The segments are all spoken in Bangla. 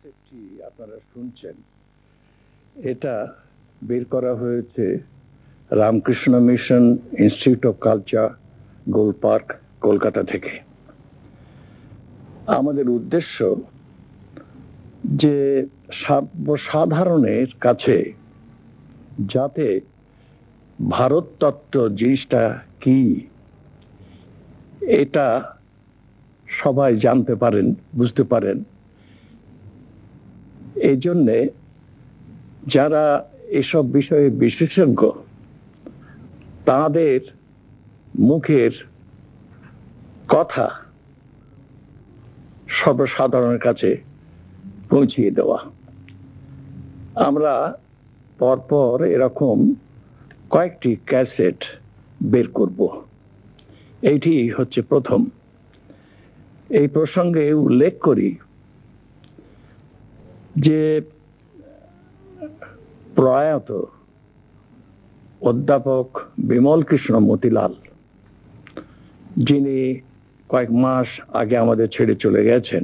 ক্যাসেটটি আপনারা শুনছেন, এটা বের করা হয়েছে Ramakrishna mission institute of culture, goal park, Kolkata থেকে। আমাদের উদ্দেশ্য যে সর্বসাধারণের কাছে যাতে ভারত তত্ত্ব জিনিসটা কি এটা সবাই জানতে পারেন, বুঝতে পারেন। এই জন্যে যারা এসব বিষয়ে বিশেষজ্ঞ তাদের মুখের কথা সর্বসাধারণের কাছে পৌঁছিয়ে দেওয়া। আমরা পরপর এরকম কয়েকটি ক্যাসেট বের করব। এইটি হচ্ছে প্রথম। এই প্রসঙ্গে উল্লেখ করি যে প্রয়াত অধ্যাপক বিমল কৃষ্ণ মতিলাল, যিনি কয়েক মাস আগে আমাদের ছেড়ে চলে গেছেন,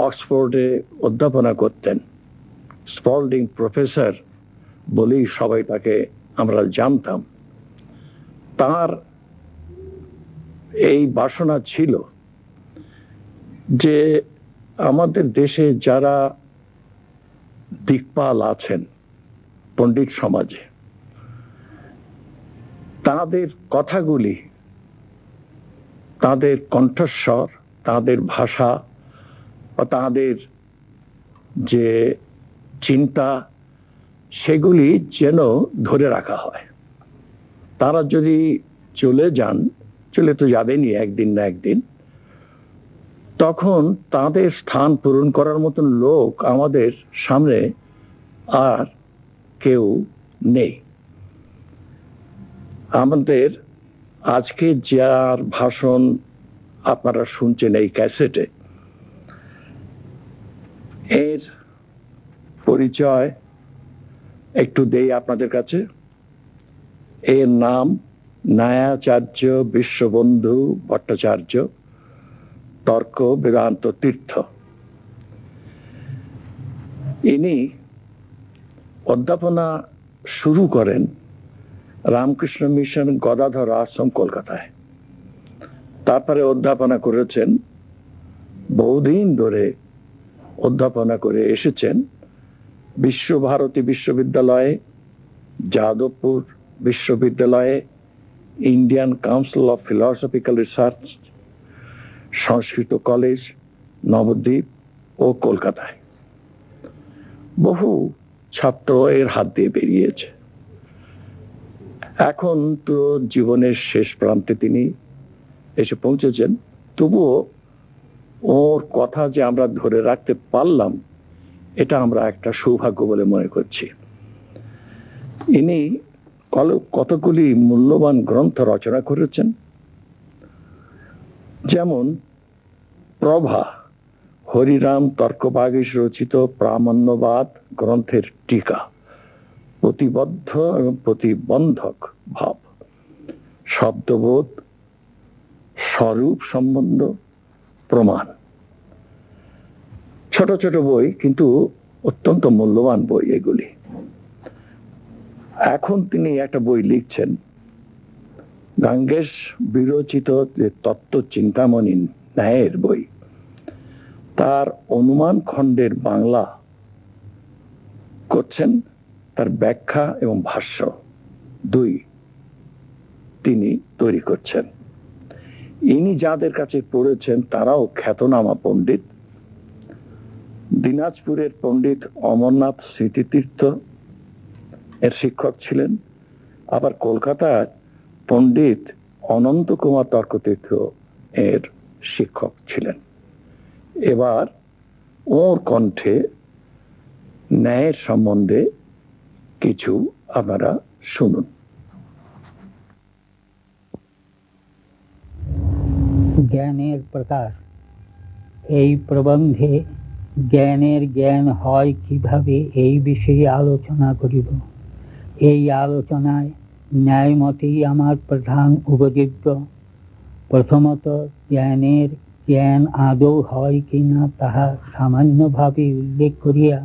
অক্সফোর্ডে অধ্যাপনা করতেন। স্পল্ডিং প্রফেসর বলেই সবাই তাকে আমরা জানতাম। তার এই বাসনা ছিল যে আমাদের দেশে যারা দিকপাল আছেন পণ্ডিত সমাজে, তাদের কথাগুলি, তাদের কণ্ঠস্বর, তাদের ভাষা বা তাদের যে চিন্তা, সেগুলি যেন ধরে রাখা হয়। তারা যদি চলে যান, চলে তো যাবেনই একদিন না একদিন, তখন তাদের স্থান পূরণ করার মতন লোক আমাদের সামনে আর কেউ নেই। আমাদের আজকে যার ভাষণ আপনারা শুনছেন এই ক্যাসেটে, এর পরিচয় একটু দেই আপনাদের কাছে। এর নাম ন্যায়াচার্য বিশ্ববন্ধু ভট্টাচার্য, তর্ক বেদান্ত তীর্থ। ইনি অধ্যাপনা শুরু করেন রামকৃষ্ণ মিশন গদাধর আশ্রম, কলকাতায়। তারপরে অধ্যাপনা করেছেন, বহুদিন ধরে অধ্যাপনা করে এসেছেন বিশ্বভারতী বিশ্ববিদ্যালয়ে, যাদবপুর বিশ্ববিদ্যালয়ে, Indian council of philosophical research, Sanskrit college, Nabadwip ও কলকাতায়। বহু ছাত্র এর হাত দিয়ে বেরিয়েছে। এখন তো জীবনের শেষ প্রান্তে তিনি এসে পৌঁছেছেন, তবুও ওর কথা যে আমরা ধরে রাখতে পারলাম, এটা আমরা একটা সৌভাগ্য বলে মনে করছি। ইনি কতগুলি মূল্যবান গ্রন্থ রচনা করেছেন, যেমন প্রভা, হরিরাম তর্কবাগীশ রচিত প্রামাণ্যবাদ গ্রন্থের টিকা, প্রতিবদ্ধ এবং প্রতিবন্ধক ভাব, শব্দবোধ, স্বরূপ সম্বন্ধ, প্রমাণ। ছোট ছোট বই, কিন্তু অত্যন্ত মূল্যবান বই এগুলি। এখন তিনি একটা বই লিখছেন, গাঙ্গেশ বিরচিত যে তত্ত্ব চিন্তামণি ন্যায়ের বই, তার অনুমান খণ্ডের বাংলা করছেন, তার ব্যাখ্যা এবং ভাষ্য দুই তিনি তৈরি করছেন। ইনি যাদের কাছে পড়েছেন তারাও খ্যাতনামা পণ্ডিত। দিনাজপুরের পণ্ডিত অমরনাথ স্মৃতিতীর্থ এর শিক্ষক ছিলেন, আবার কলকাতার পণ্ডিত অনন্ত কুমার তর্কতীর্থ এর শিক্ষক ছিলেন। এবার ওর কণ্ঠে ন্যায়ের সম্বন্ধে কিছু আপনারা শুনুন। জ্ঞানের প্রকাশ। এই প্রবন্ধে জ্ঞানের জ্ঞান হয় কিভাবে এই বিষয়ে আলোচনা করিব। এই আলোচনায় ন্যায়মতেই আমার প্রধান উপজীব্য। প্রথমত জ্ঞানের জ্ঞান আদৌ হয় কিনা তাহা সামান্যভাবে উল্লেখ করিয়া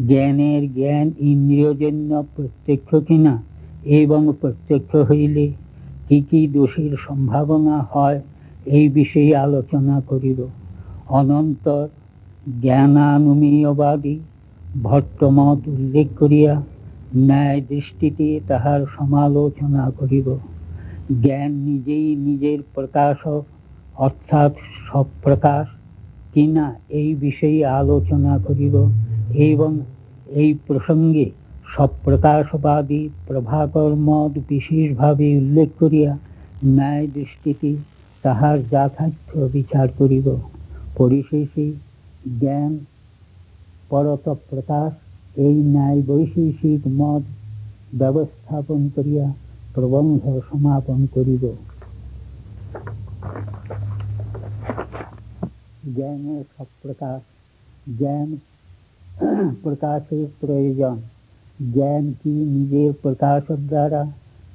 জ্ঞানের জ্ঞান ইন্দ্রিয়জন্য প্রত্যক্ষ কিনা এবং প্রত্যক্ষ হইলে কি কি দোষের সম্ভাবনা হয় এই বিষয়ে আলোচনা করিব। অনন্তর জ্ঞানানুমেয়বাদী ভট্টমত উল্লেখ করিয়া ন্যায় দৃষ্টিতে তাহার সমালোচনা করিব। জ্ঞান নিজেই নিজের প্রকাশক অর্থাৎ স্বপ্রকাশ কিনা এই বিষয়ে আলোচনা করিব এবং এই প্রসঙ্গে স্বপ্রকাশবাদী প্রভাকর মত বিশেষভাবে উল্লেখ করিয়া ন্যায় দৃষ্টিতে তাহার যথার্থ বিচার করিব। পরিশেষে জ্ঞান পরত প্রকাশ এই ন্যায় বৈশেষিক মত ব্যবস্থাপন করিয়া প্রবন্ধ সমাপন করিব। জ্ঞানের স্বপ্রকাশ। জ্ঞান প্রকাশের প্রয়োজন। জ্ঞান কি নিজের প্রকাশের দ্বারা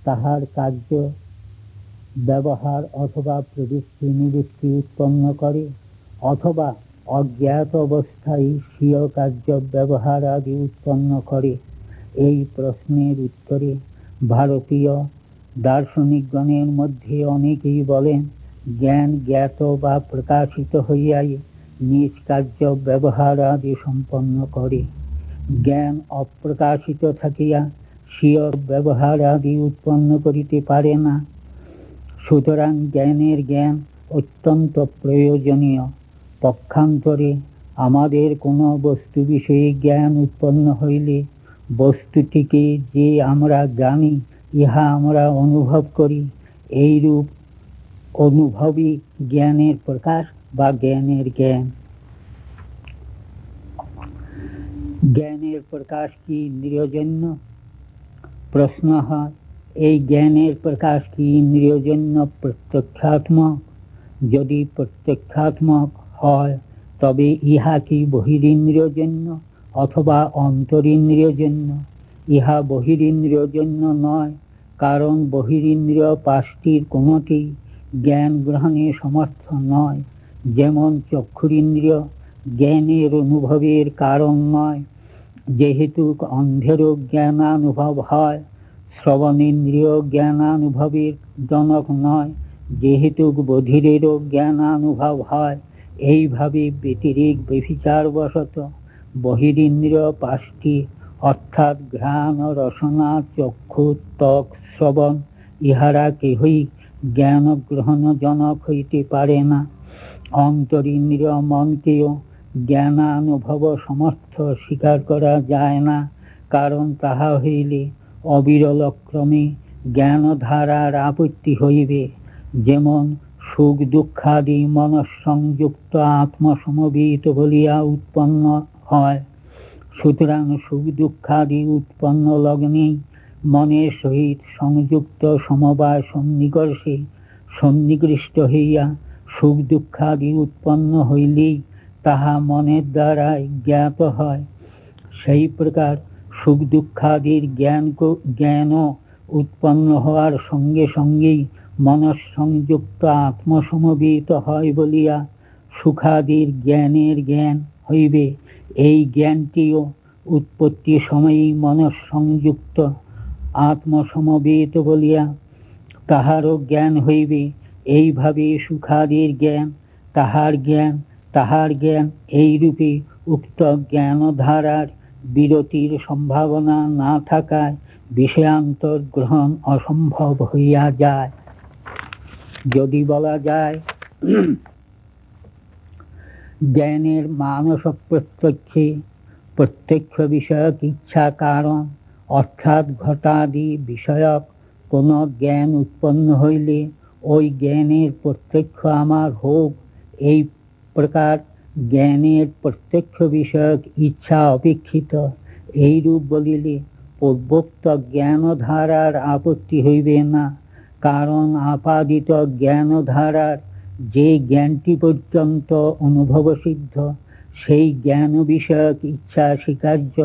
তাহার কার্য ব্যবহার অথবা প্রবৃত্তি নিবৃত্তি উৎপন্ন করে, অথবা অজ্ঞাত অবস্থায় স্বীয় কার্য ব্যবহার আদি উৎপন্ন করে? এই প্রশ্নের উত্তরে ভারতীয় দার্শনিকগণের মধ্যে অনেকেই বলেন, জ্ঞান জ্ঞাত বা প্রকাশিত হইয়াই নিজ কার্য ব্যবহার আদি সম্পন্ন করে। জ্ঞান অপ্রকাশিত থাকিয়া স্বীয় ব্যবহার আদি উৎপন্ন করিতে পারে না। সুতরাং জ্ঞানের জ্ঞান অত্যন্ত প্রয়োজনীয়। পক্ষান্তরে আমাদের কোনো বস্তু বিষয়ে জ্ঞান উৎপন্ন হইলে বস্তুটিকে যে আমরা জানি, ইহা আমরা অনুভব করি, এইরূপ অনুভবই জ্ঞানের প্রকাশ বা জ্ঞানের জ্ঞান। জ্ঞানের প্রকাশ কি ইন্দ্রিয়জন্য? প্রশ্ন হয়, এই জ্ঞানের প্রকাশ কি ইন্দ্রিয়জন্য প্রত্যক্ষাত্মক? যদি প্রত্যক্ষাত্মক হয় তবে ইহা কি বহিরিন্দ্রিয়জন্য অথবা অন্তরিন্দ্রিয়জন্য? ইহা বহিরিন্দ্রিয়জন্য নয়, কারণ বহিরিন্দ্রিয় পাঁচটির কোনটি জ্ঞান গ্রহণে সমর্থ নয়। যেমন চক্ষুরিন্দ্রিয় জ্ঞানের অনুভবের কারণ নয়, যেহেতু অন্ধেরও জ্ঞানানুভব হয়। শ্রবণেন্দ্রিয় জ্ঞানানুভবের জনক নয়, যেহেতু বধিরেরও জ্ঞানানুভব হয়। এইভাবে ব্যতিরেক ব্যভিচারবশত বহিরিন্দ্রিয় পাঁচটি অর্থাৎ ঘ্রাণ, রসনা, চক্ষু, ত্বক, শ্রবণ ইহারা কেহই জ্ঞান গ্রহণজনক হইতে পারে না। অন্তরিন্দ্রিয় মনকেও জ্ঞানানুভব সমর্থ স্বীকার করা যায় না, কারণ তাহা হইলে অবিরলক্রমে জ্ঞানধারার আপত্তি হইবে। যেমন সুখ দুঃখাদি মনঃসংযুক্ত আত্মসমবেত বলিয়া উৎপন্ন হয়। সুতরাং সুখ দুঃখাদি উৎপন্ন লগ্নেই মনের সহিত সংযুক্ত সমবায় সন্নিকর্ষে সন্নিকৃষ্ট হইয়া সুখ দুঃখাদি উৎপন্ন হইলেই তাহা মনের দ্বারাই জ্ঞাত হয়। সেই প্রকার সুখ দুঃখাদির জ্ঞানও উৎপন্ন হওয়ার সঙ্গে সঙ্গেই মনঃসংযুক্ত আত্মসমবেত হয় বলিয়া সুখাদির জ্ঞানের জ্ঞান হইবে। এই জ্ঞানটিও উৎপত্তি সময়েই মনঃসংযুক্ত আত্মসমবেত বলিয়া তাহারও জ্ঞান হইবে। এইভাবে সুখাদির জ্ঞান, তাহার জ্ঞান এইরূপে উক্ত জ্ঞানধারার বিরতির সম্ভাবনা না থাকায় বিষয়ান্তর গ্রহণ অসম্ভব হইয়া যায়। যদি বলা যায় জ্ঞানের মানস প্রত্যক্ষে প্রত্যক্ষ বিষয়ক ইচ্ছা কারণ, অর্থাৎ ঘটাদি বিষয়ক কোন জ্ঞান উৎপন্ন হইলে ওই জ্ঞানের প্রত্যক্ষ আমার হোক, এই প্রকার জ্ঞানের প্রত্যক্ষ বিষয়ক ইচ্ছা অপেক্ষিত। এইরূপ বলিলে পূর্বোক্ত জ্ঞানধারার আপত্তি হইবে না, কারণ আপাদিত জ্ঞানধারার যে জ্ঞানটি পর্যন্ত অনুভবসিদ্ধ সেই জ্ঞান বিষয়ক ইচ্ছা স্বীকার্য।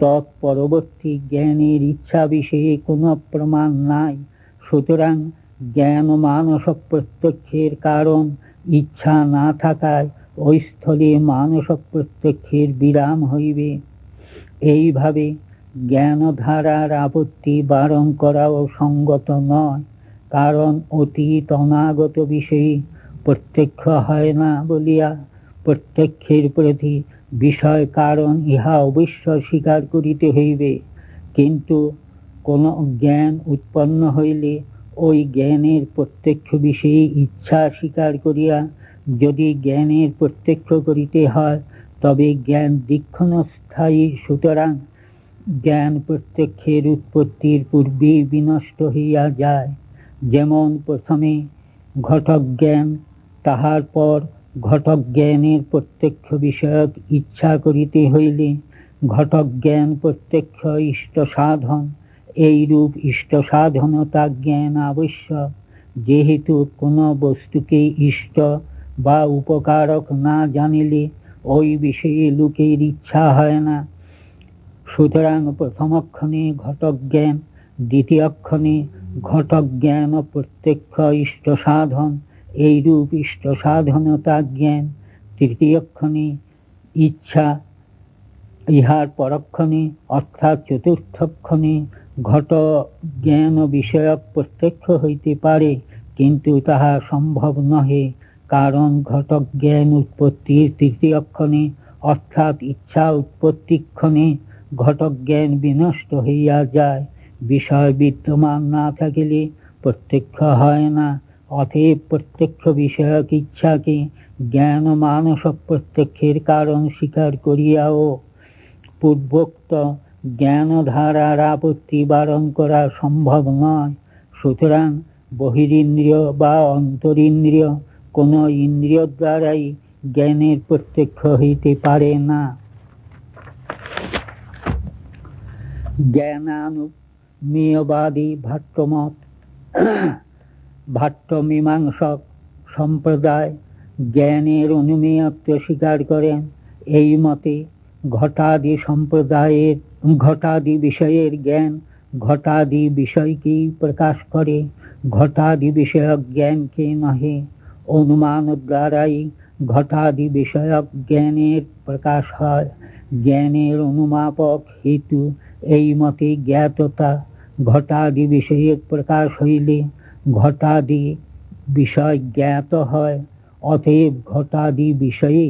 তৎপরবর্তী জ্ঞানের ইচ্ছা বিষয়ে কোনো প্রমাণ নাই। সুতরাং জ্ঞান মানস প্রত্যক্ষের কারণ ইচ্ছা না থাকায় ওই স্থলে মানস প্রত্যক্ষের বিরাম হইবে। এইভাবে জ্ঞানধারার আপত্তি বারণ করাও সঙ্গত নয়, কারণ অতীত অনাগত বিষয়ে প্রত্যক্ষ হয় না বলিয়া প্রত্যক্ষের প্রতি বিষয় কারণ ইহা অবশ্য স্বীকার করিতে হইবে। কিন্তু কোন জ্ঞান উৎপন্ন হইলে ওই জ্ঞানের প্রত্যক্ষ বিষয়ে ইচ্ছা স্বীকার করিয়া যদি জ্ঞানের প্রত্যক্ষ করিতে হয়, তবে জ্ঞান দীক্ষণস্থায়ী। সুতরাং জ্ঞান প্রত্যক্ষের উৎপত্তির পূর্বেই বিনষ্ট হইয়া যায়। যেমন প্রথমে ঘটক জ্ঞান, তাহার পর ঘটক জ্ঞানের প্রত্যক্ষ বিষয়ক ইচ্ছা করিতে হইলে ঘটক জ্ঞান প্রত্যক্ষ ইষ্ট সাধন। এইরূপ ইষ্ট সাধনতা জ্ঞান আবশ্যক, যেহেতু কোন বস্তুকে ইষ্ট বা উপকারক না জানিলে ওই বিষয়ে লোকের ইচ্ছা হয় না। সুতরাং প্রথমক্ষণে ঘটক জ্ঞান, দ্বিতীয়ক্ষণে ঘটক জ্ঞান প্রত্যক্ষ ইষ্ট সাধন, এইরূপ ইষ্ট সাধনতা জ্ঞান, তৃতীয়ক্ষণে ইচ্ছা, ইহার পরক্ষণে অর্থাৎ চতুর্থক্ষণে ঘট জ্ঞান বিষয়ক প্রত্যক্ষ হইতে পারে, কিন্তু তাহা সম্ভব নহে, কারণ ঘটক জ্ঞান উৎপত্তির তৃতীয়ক্ষণে অর্থাৎ ইচ্ছা উৎপত্তিক্ষণে ঘটক জ্ঞান বিনষ্ট হইয়া যায়। বিষয় বিদ্যমান না থাকিলে প্রত্যক্ষ হয় না। অতএব প্রত্যক্ষ বিষয়ক ইচ্ছাকে জ্ঞান মানস প্রত্যক্ষের কারণ স্বীকার করিয়াও পূর্বোক্ত জ্ঞানধারার আপত্তি বারণ করা সম্ভব নয়। সুতরাং বহিরিন্দ্রিয় বা অন্তরিন্দ্রিয় কোন ইন্দ্রিয় দ্বারাই জ্ঞানের প্রত্যক্ষ হইতে পারে না। জ্ঞানানুমেয়বাদী ভাট্টমত, ভাট্টমীমাংসক সম্প্রদায় জ্ঞানের অনুমেয়ত্ব স্বীকার করেন। এই মতে ঘটাদি সম্প্রদায়ের ঘটাদি বিষয়ের জ্ঞান ঘটাদি বিষয়কেই প্রকাশ করে, ঘটাদি বিষয়ক জ্ঞানকে নহে। অনুমান দ্বারাই ঘটাদি বিষয়ক জ্ঞানের প্রকাশ হয়। জ্ঞানের অনুমাপক হেতু এই মতে জ্ঞাততা। ঘটাদি বিষয়ের প্রকাশ হইলে ঘটাদি বিষয় জ্ঞাত হয়। অতএব ঘটাদি বিষয়ে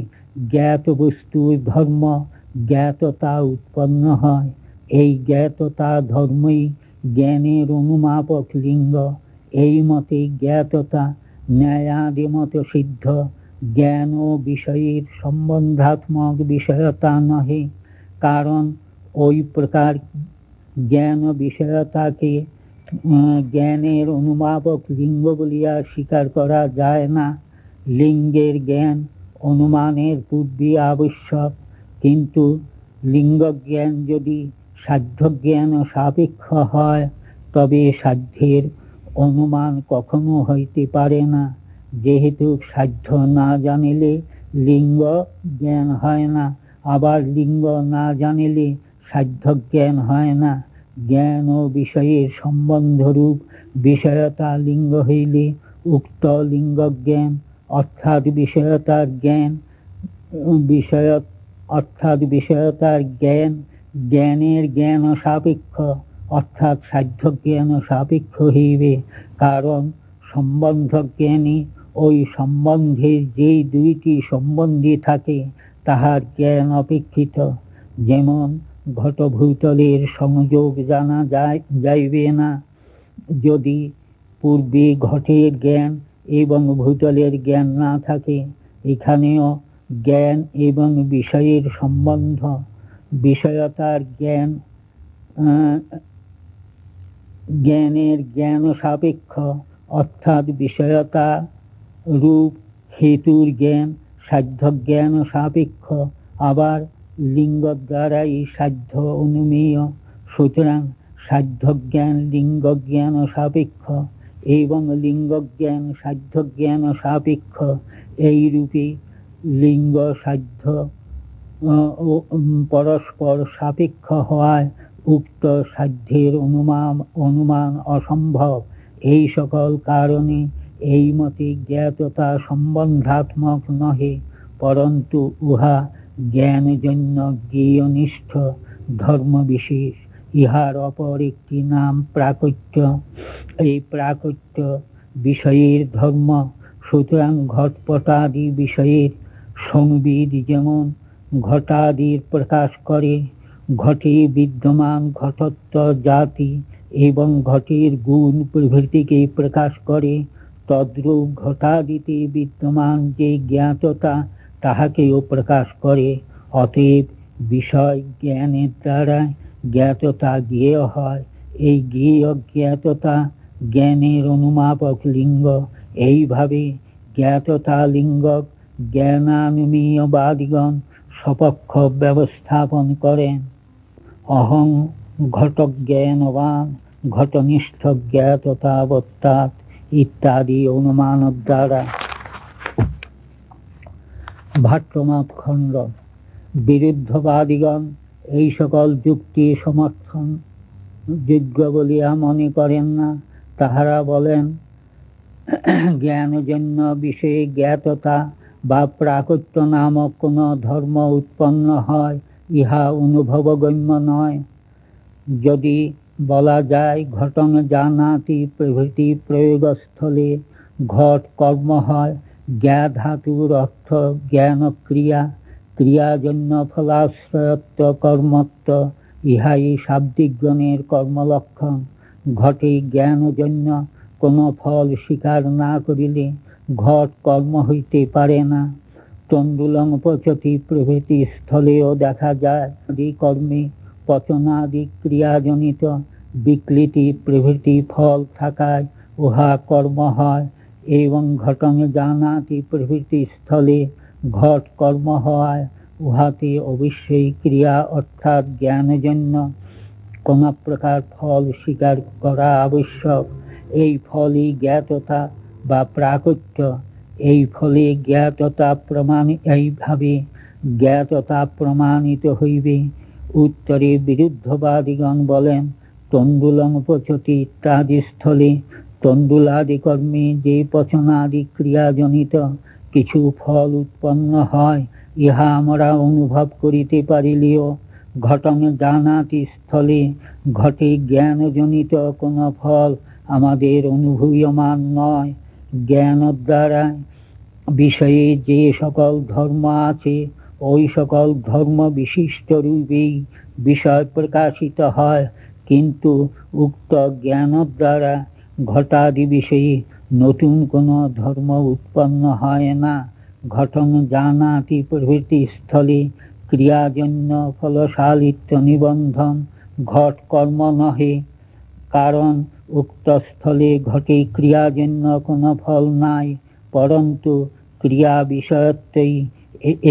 জ্ঞাত বস্তুর ধর্ম জ্ঞাততা উৎপন্ন হয়। এই জ্ঞাততা ধর্মই জ্ঞানের অনুমাপক লিঙ্গ। এই মতে জ্ঞাততা ন্যায়াদিমত সিদ্ধ। জ্ঞান ও বিষয়ের সম্বন্ধাত্মক বিষয়তা নহে, কারণ ওই প্রকার জ্ঞান বিষয়তাকে জ্ঞানের অনুমাপক লিঙ্গ বলিয়া স্বীকার করা যায় না। লিঙ্গের জ্ঞান অনুমানের পূর্বে আবশ্যক, কিন্তু লিঙ্গ জ্ঞান যদি সাধ্য জ্ঞান সাপেক্ষ হয়, তবে সাধ্যের অনুমান কখনো হইতে পারে না। যেহেতু সাধ্য না জানিলে লিঙ্গ জ্ঞান হয় না, আবার লিঙ্গ না জানিলে সাধ্য জ্ঞান হয় না। জ্ঞান ও বিষয়ের সম্বন্ধরূপ বিষয়তা লিঙ্গ হইলে উক্ত লিঙ্গ জ্ঞান অর্থাৎ বিষয়তার জ্ঞান অর্থাৎ বিষয়তার জ্ঞান জ্ঞানের জ্ঞান সাপেক্ষ অর্থাৎ সাধ্য জ্ঞান সাপেক্ষ হইবে। কারণ সম্বন্ধ জ্ঞানী ওই সম্বন্ধের যেই দুইটি সম্বন্ধী থাকে তাহার জ্ঞান অপেক্ষিত। যেমন ঘটভূতলের সংযোগ জানা যাইবে না যদি পূর্বে ঘটের জ্ঞান এবং ভূতলের জ্ঞান না থাকে। এখানেও জ্ঞান এবং বিষয়ের সম্বন্ধ বিষয়তার জ্ঞান জ্ঞানের জ্ঞান সাপেক্ষ অর্থাৎ বিষয়তা রূপ হেতুর জ্ঞান সাধ্য জ্ঞান সাপেক্ষ। আবার লিঙ্গ দ্বারাই সাধ্য অনুমেয়। সুতরাং সাধ্য জ্ঞান লিঙ্গ জ্ঞান সাপেক্ষ এবং লিঙ্গ জ্ঞান সাধ্য জ্ঞান সাপেক্ষ। এই রূপে লিঙ্গ সাধ্য পরস্পর সাপেক্ষ হওয়ায় উক্ত সাধ্যের অনুমান অসম্ভব। এই সকল কারণে এই মতে জ্ঞাততা সম্বন্ধাত্মক নহে, পরন্তু উহা জ্ঞানজন্য জ্ঞেয়নিষ্ঠ ধর্ম বিশেষ। ইহার অপর একটি নাম প্রাকট্য। এই প্রাকট্য বিষয়ের ধর্ম। সুতরাং ঘটপটাদি বিষয়ের সংবিদ যেমন ঘটাদির প্রকাশ করে, ঘটে বিদ্যমান ঘটত্ব জাতি এবং ঘটের গুণ প্রভৃতিকে প্রকাশ করে, তদ্রূপ ঘটাদিতে বিদ্যমান যে জ্ঞাততা তাহাকেও প্রকাশ করে। অতএব বিষয় জ্ঞানের দ্বারা জ্ঞাততা জ্ঞেয় হয়। এই জ্ঞেয় জ্ঞাততা জ্ঞানের অনুমাপক লিঙ্গ। এইভাবে জ্ঞাততা লিঙ্গক জ্ঞানানুমেয়বাদিগণ সপক্ষ ব্যবস্থাপন করেন। অহং ঘটক জ্ঞানবান ঘটনিষ্ঠ জ্ঞাততাবত্তাৎ ইত্যাদি অনুমান দ্বারা। ভাট্টমত খণ্ড। বিরুদ্ধবাদিগণ এই সকল যুক্তি সমর্থন যোগ্য বলিয়া মনে করেন না। তাহারা বলেন, জ্ঞানজন্য বিষয়ে জ্ঞাততা বা প্রাকট্য নামক কোন ধর্ম উৎপন্ন হয়, ইহা অনুভবগম্য নয়। যদি বলা যায় ঘটং জানাতি প্রভৃতি প্রয়োগস্থলে ঘট কর্ম হয়, জ্ঞা ধাতুর অর্থ জ্ঞান ক্রিয়া, ক্রিয়াজন্য ফলাশ্রয়ত্ব কর্মত্ব, ইহাই শাব্দিকগণের কর্মলক্ষণ। ঘটে জ্ঞানজন্য কোন ফল স্বীকার না করিলে ঘট কর্ম হইতে পারে না। তণ্ডুলং পচতি প্রভৃতি স্থলেও দেখা যায় আদি কর্মে পচনাদি ক্রিয়াজনিত বিকৃতি প্রভৃতি ফল থাকায় উহা কর্ম হয়, এবং ঘটং জানাতি প্রভৃতি স্থলে ঘট কর্ম হয়, উহাতে অবশ্যই ক্রিয়া অর্থাৎ জ্ঞানজন্য কোন প্রকার ফল স্বীকার করা আবশ্যক। এই ফলই জ্ঞাততা বা প্রাকট্য। এই ফলে জ্ঞাততা এইভাবে জ্ঞাততা প্রমাণিত হইবে। উত্তরে বিরুদ্ধবাদিগণ বলেন, তণ্ডুলং পচতি ইত্যাদি স্থলে তণ্ডুলাদি কর্মে যে পচনাদি ক্রিয়াজনিত কিছু ফল উৎপন্ন হয়, ইহা আমরা অনুভব করিতে পারিলেও ঘটং জানাতি স্থলে ঘটে জ্ঞানজনিত কোন ফল আমাদের অনুভূয়মান নয়। জ্ঞান দ্বারা বিষয়ে যে সকল ধর্ম আছে, ওই সকল ধর্ম বিশিষ্ট রূপেই বিষয় প্রকাশিত হয়, কিন্তু উক্ত জ্ঞান দ্বারা ঘটাদি বিষয়ে নতুন কোন ধর্ম উৎপন্ন হয় না। ঘটং জানাতি প্রভৃতি স্থলে ক্রিয়াজন্য ফলশালিত্ব নিবন্ধন ঘট কর্ম নহে, কারণ উক্ত স্থলে ঘটে ক্রিয়াজন্য কোন ফল নাই, পরন্তু ক্রিয়া বিষয়ত্বই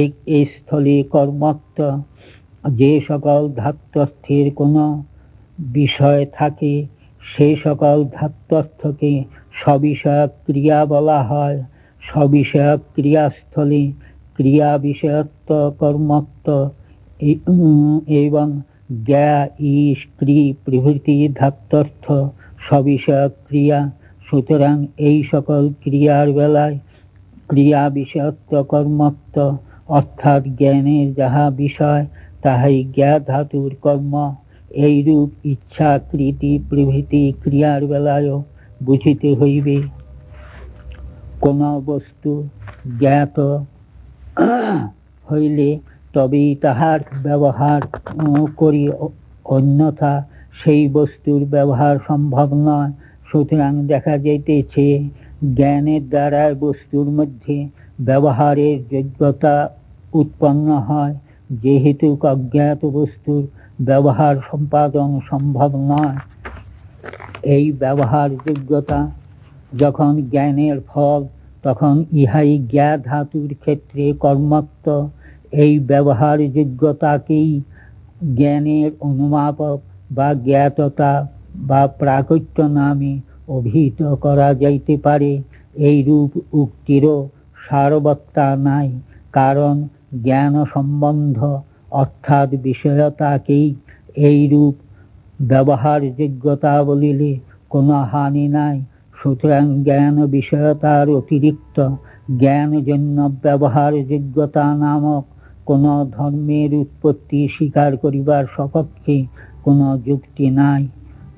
এই স্থলে কর্মত্ব। যে সকল ধাত্বস্থের কোন বিষয় থাকে, সে সকল ধাত্বস্থকে সবিষয়ক ক্রিয়া বলা হয়। সবিষয়ক ক্রিয়াস্থলে ক্রিয়া বিষয়ত্ব কর্মত্ব এবং জ্ঞা ঈশ ক্রি প্রভৃতি ধাত্বর্থ সবিষয়ক ক্রিয়া। সুতরাং এই সকল ক্রিয়ার বেলায় ক্রিয়া বিষয়ত্ব কর্মত্ব অর্থাৎ জ্ঞানের যাহা বিষয় তাহাই জ্ঞা ধাতুর কর্ম। এইরূপ ইচ্ছা কৃতি প্রভৃতি ক্রিয়ার বেলায়ও বুঝিতে হইবে। কোন বস্তু জ্ঞাত হইলে তবেই তাহার ব্যবহার করি, অন্যথা সেই বস্তুর ব্যবহার সম্ভব নয়। সুতরাং দেখা যাইতেছে জ্ঞানের দ্বারা বস্তুর মধ্যে ব্যবহারের যোগ্যতা উৎপন্ন হয়, যেহেতু অজ্ঞাত বস্তুর ব্যবহার সম্পাদন সম্ভব নয়। এই ব্যবহার যোগ্যতা যখন জ্ঞানের ফল, তখন ইহাই জ্ঞা ধাতুর ক্ষেত্রে কর্মত্ব। এই ব্যবহার যোগ্যতাকেই জ্ঞানের অনুমাপক বা জ্ঞাততা বা প্রাকট্য নামে অভিহিত করা যাইতে পারে। এই রূপ উক্তিরও সারবত্তা নাই, কারণ জ্ঞান সম্বন্ধ অর্থাৎ বিষয়তাকেই এই রূপ ব্যবহার যোগ্যতা বলিলে কোনো হানি নাই। সুতরাং জ্ঞান বিষয়তার অতিরিক্ত জ্ঞানজন্য ব্যবহারযোগ্যতা নামক কোন ধর্মের উৎপত্তি স্বীকার করিবার সপক্ষে কোন যুক্তি নাই।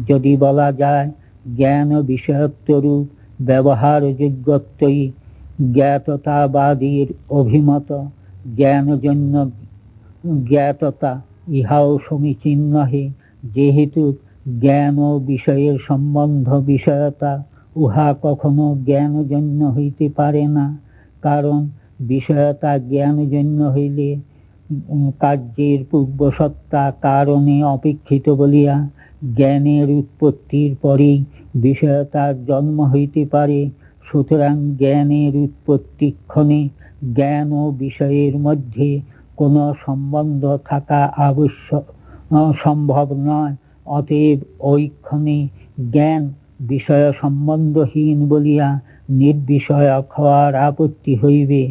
যদি বলা যায় জ্ঞান বিষয়ত্বরূপ ব্যবহারযোগ্যত্বই জ্ঞাততাবাদীর অভিমত, জ্ঞানজন্য জ্ঞাততা ইহাও সমীচীন নহে, যেহেতু জ্ঞান ও বিষয়ের সম্বন্ধ বিষয়তা উহা কখনো জ্ঞানজন্য হইতে পারে না। কারণ বিষয়তা জ্ঞানজন্য হইলে কার্যের পূর্বসত্তা কারণে অপেক্ষিত বলিয়া জ্ঞানের উৎপত্তির পরেই বিষয়তার জন্ম হইতে পারে। সুতরাং জ্ঞানের উৎপত্তিক্ষণে জ্ঞান ও বিষয়ের মধ্যে কোনো সম্বন্ধ থাকা আবশ্যক সম্ভব নয়। অতএব ঐক্ষণে জ্ঞান বিষয় সম্বন্ধহীন বলিয়া নির্বিষয়ক হওয়ার আপত্তি হইবে।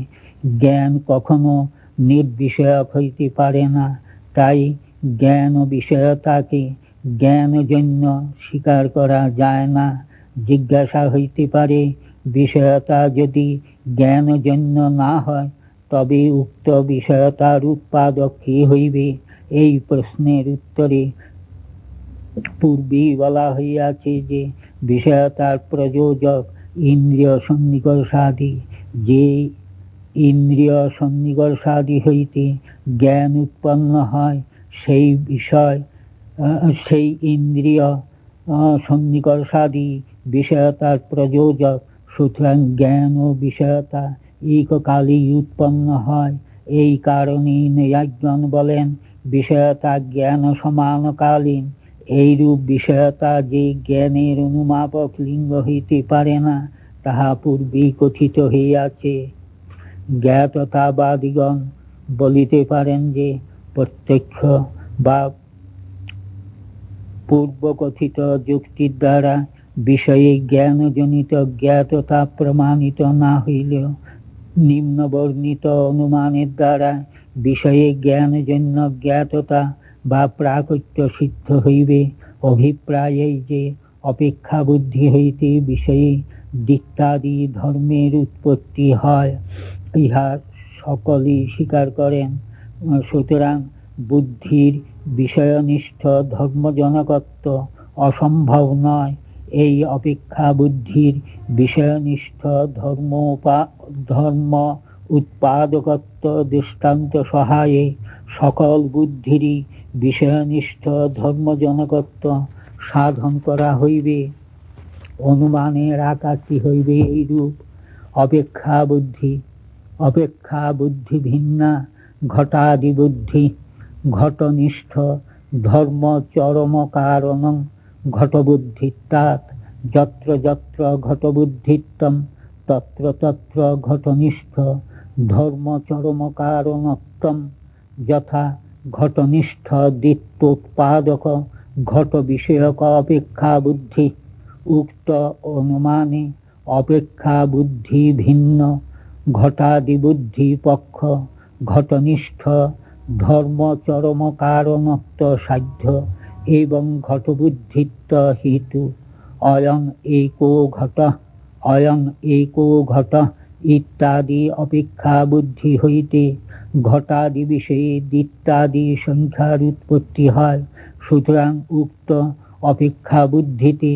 জ্ঞান কখনো নির্বিষয়ক হইতে পারে না। তাই জ্ঞান ও বিষয়তাকে জ্ঞানজন্য স্বীকার করা যায় না। জিজ্ঞাসা হইতে পারে, বিষয়তা যদি জ্ঞানজন্য না হয় তবে উক্ত বিষয়তার উৎপাদক কি হইবে? এই প্রশ্নের উত্তরে পূর্বেই বলা হইয়াছে যে বিষয়তার প্রযোজক ইন্দ্রিয় সন্নিকর্ষাদি। যে ইন্দ্রিয় সন্নিকর্ষাদি হইতে জ্ঞান উৎপন্ন হয় সেই বিষয় সেই ইন্দ্রিয় সন্নিকর্ষাদি বিষয়তার প্রযোজক। সুতরাং জ্ঞান ও বিষয়তা এককালেই উৎপন্ন হয়। এই কারণে নৈয়ায়িকগণ বলেন বিষয়তা জ্ঞান সমানকালীন। এইরূপ বিষয়তা যে জ্ঞানের অনুমাপক লিঙ্গ হইতে পারে না, তাহা পূর্বেই কথিত হইয়াছে। জ্ঞাততাবাদিগণ বলিতে পারেন যে প্রত্যক্ষ বা পূর্বকথিত যুক্তির দ্বারা বিষয়ে জ্ঞানজনিত জ্ঞাততা প্রমাণিত না হইলেও নিম্নবর্ণিত অনুমানের দ্বারা বিষয়ে জ্ঞানজন্য জ্ঞাততা বা প্রাকট্য সিদ্ধ হইবে। অভিপ্রায় এই যে অপেক্ষা বুদ্ধি হইতে বিষয়ে দিত্যাদি ধর্মের উৎপত্তি হয়, ইহা সকলেই স্বীকার করেন। সুতরাং বুদ্ধির বিষয়নিষ্ঠ ধর্মজনকত্ব অসম্ভব নয়। এই অপেক্ষা বুদ্ধির বিষয়নিষ্ঠ ধর্ম উৎপাদকত্ব দৃষ্টান্ত সহায়ে সকল বুদ্ধিরই বিষয়নিষ্ঠ ধর্মজনকত্ব সাধন করা হইবে। অনুমানের আকারটি হইবে এইরূপ। অপেক্ষা বুদ্ধি ভিন্না ঘটাদি বুদ্ধি ঘটনিষ্ঠ ধর্ম চরম কারণং ঘটবুদ্ধিত্বাৎ। যত্র যত্র ঘটবুদ্ধিত্বম তত্র তত্র ঘটনিষ্ঠ ধর্ম চরম কারণত্বম। যথা ঘটনিষ্ঠ দ্বিত্বোৎপাদক ঘট বিষয়ক অপেক্ষা বুদ্ধি। উক্ত অনুমানে অপেক্ষা বুদ্ধি ভিন্ন ঘটাদি বুদ্ধি পক্ষ ঘটনিষ্ঠ ধর্ম চরম কারণত্ব সাধ্য এবং ঘটবুদ্ধিত্ব হেতু। অয়ং एको ঘট ইত্যাদি অপেক্ষা বুদ্ধি হইতে ঘটাদি বিষয়ে দিত্যাদি সংখ্যার উৎপত্তি হয়। সুতরাং উক্ত অপেক্ষা বুদ্ধিতে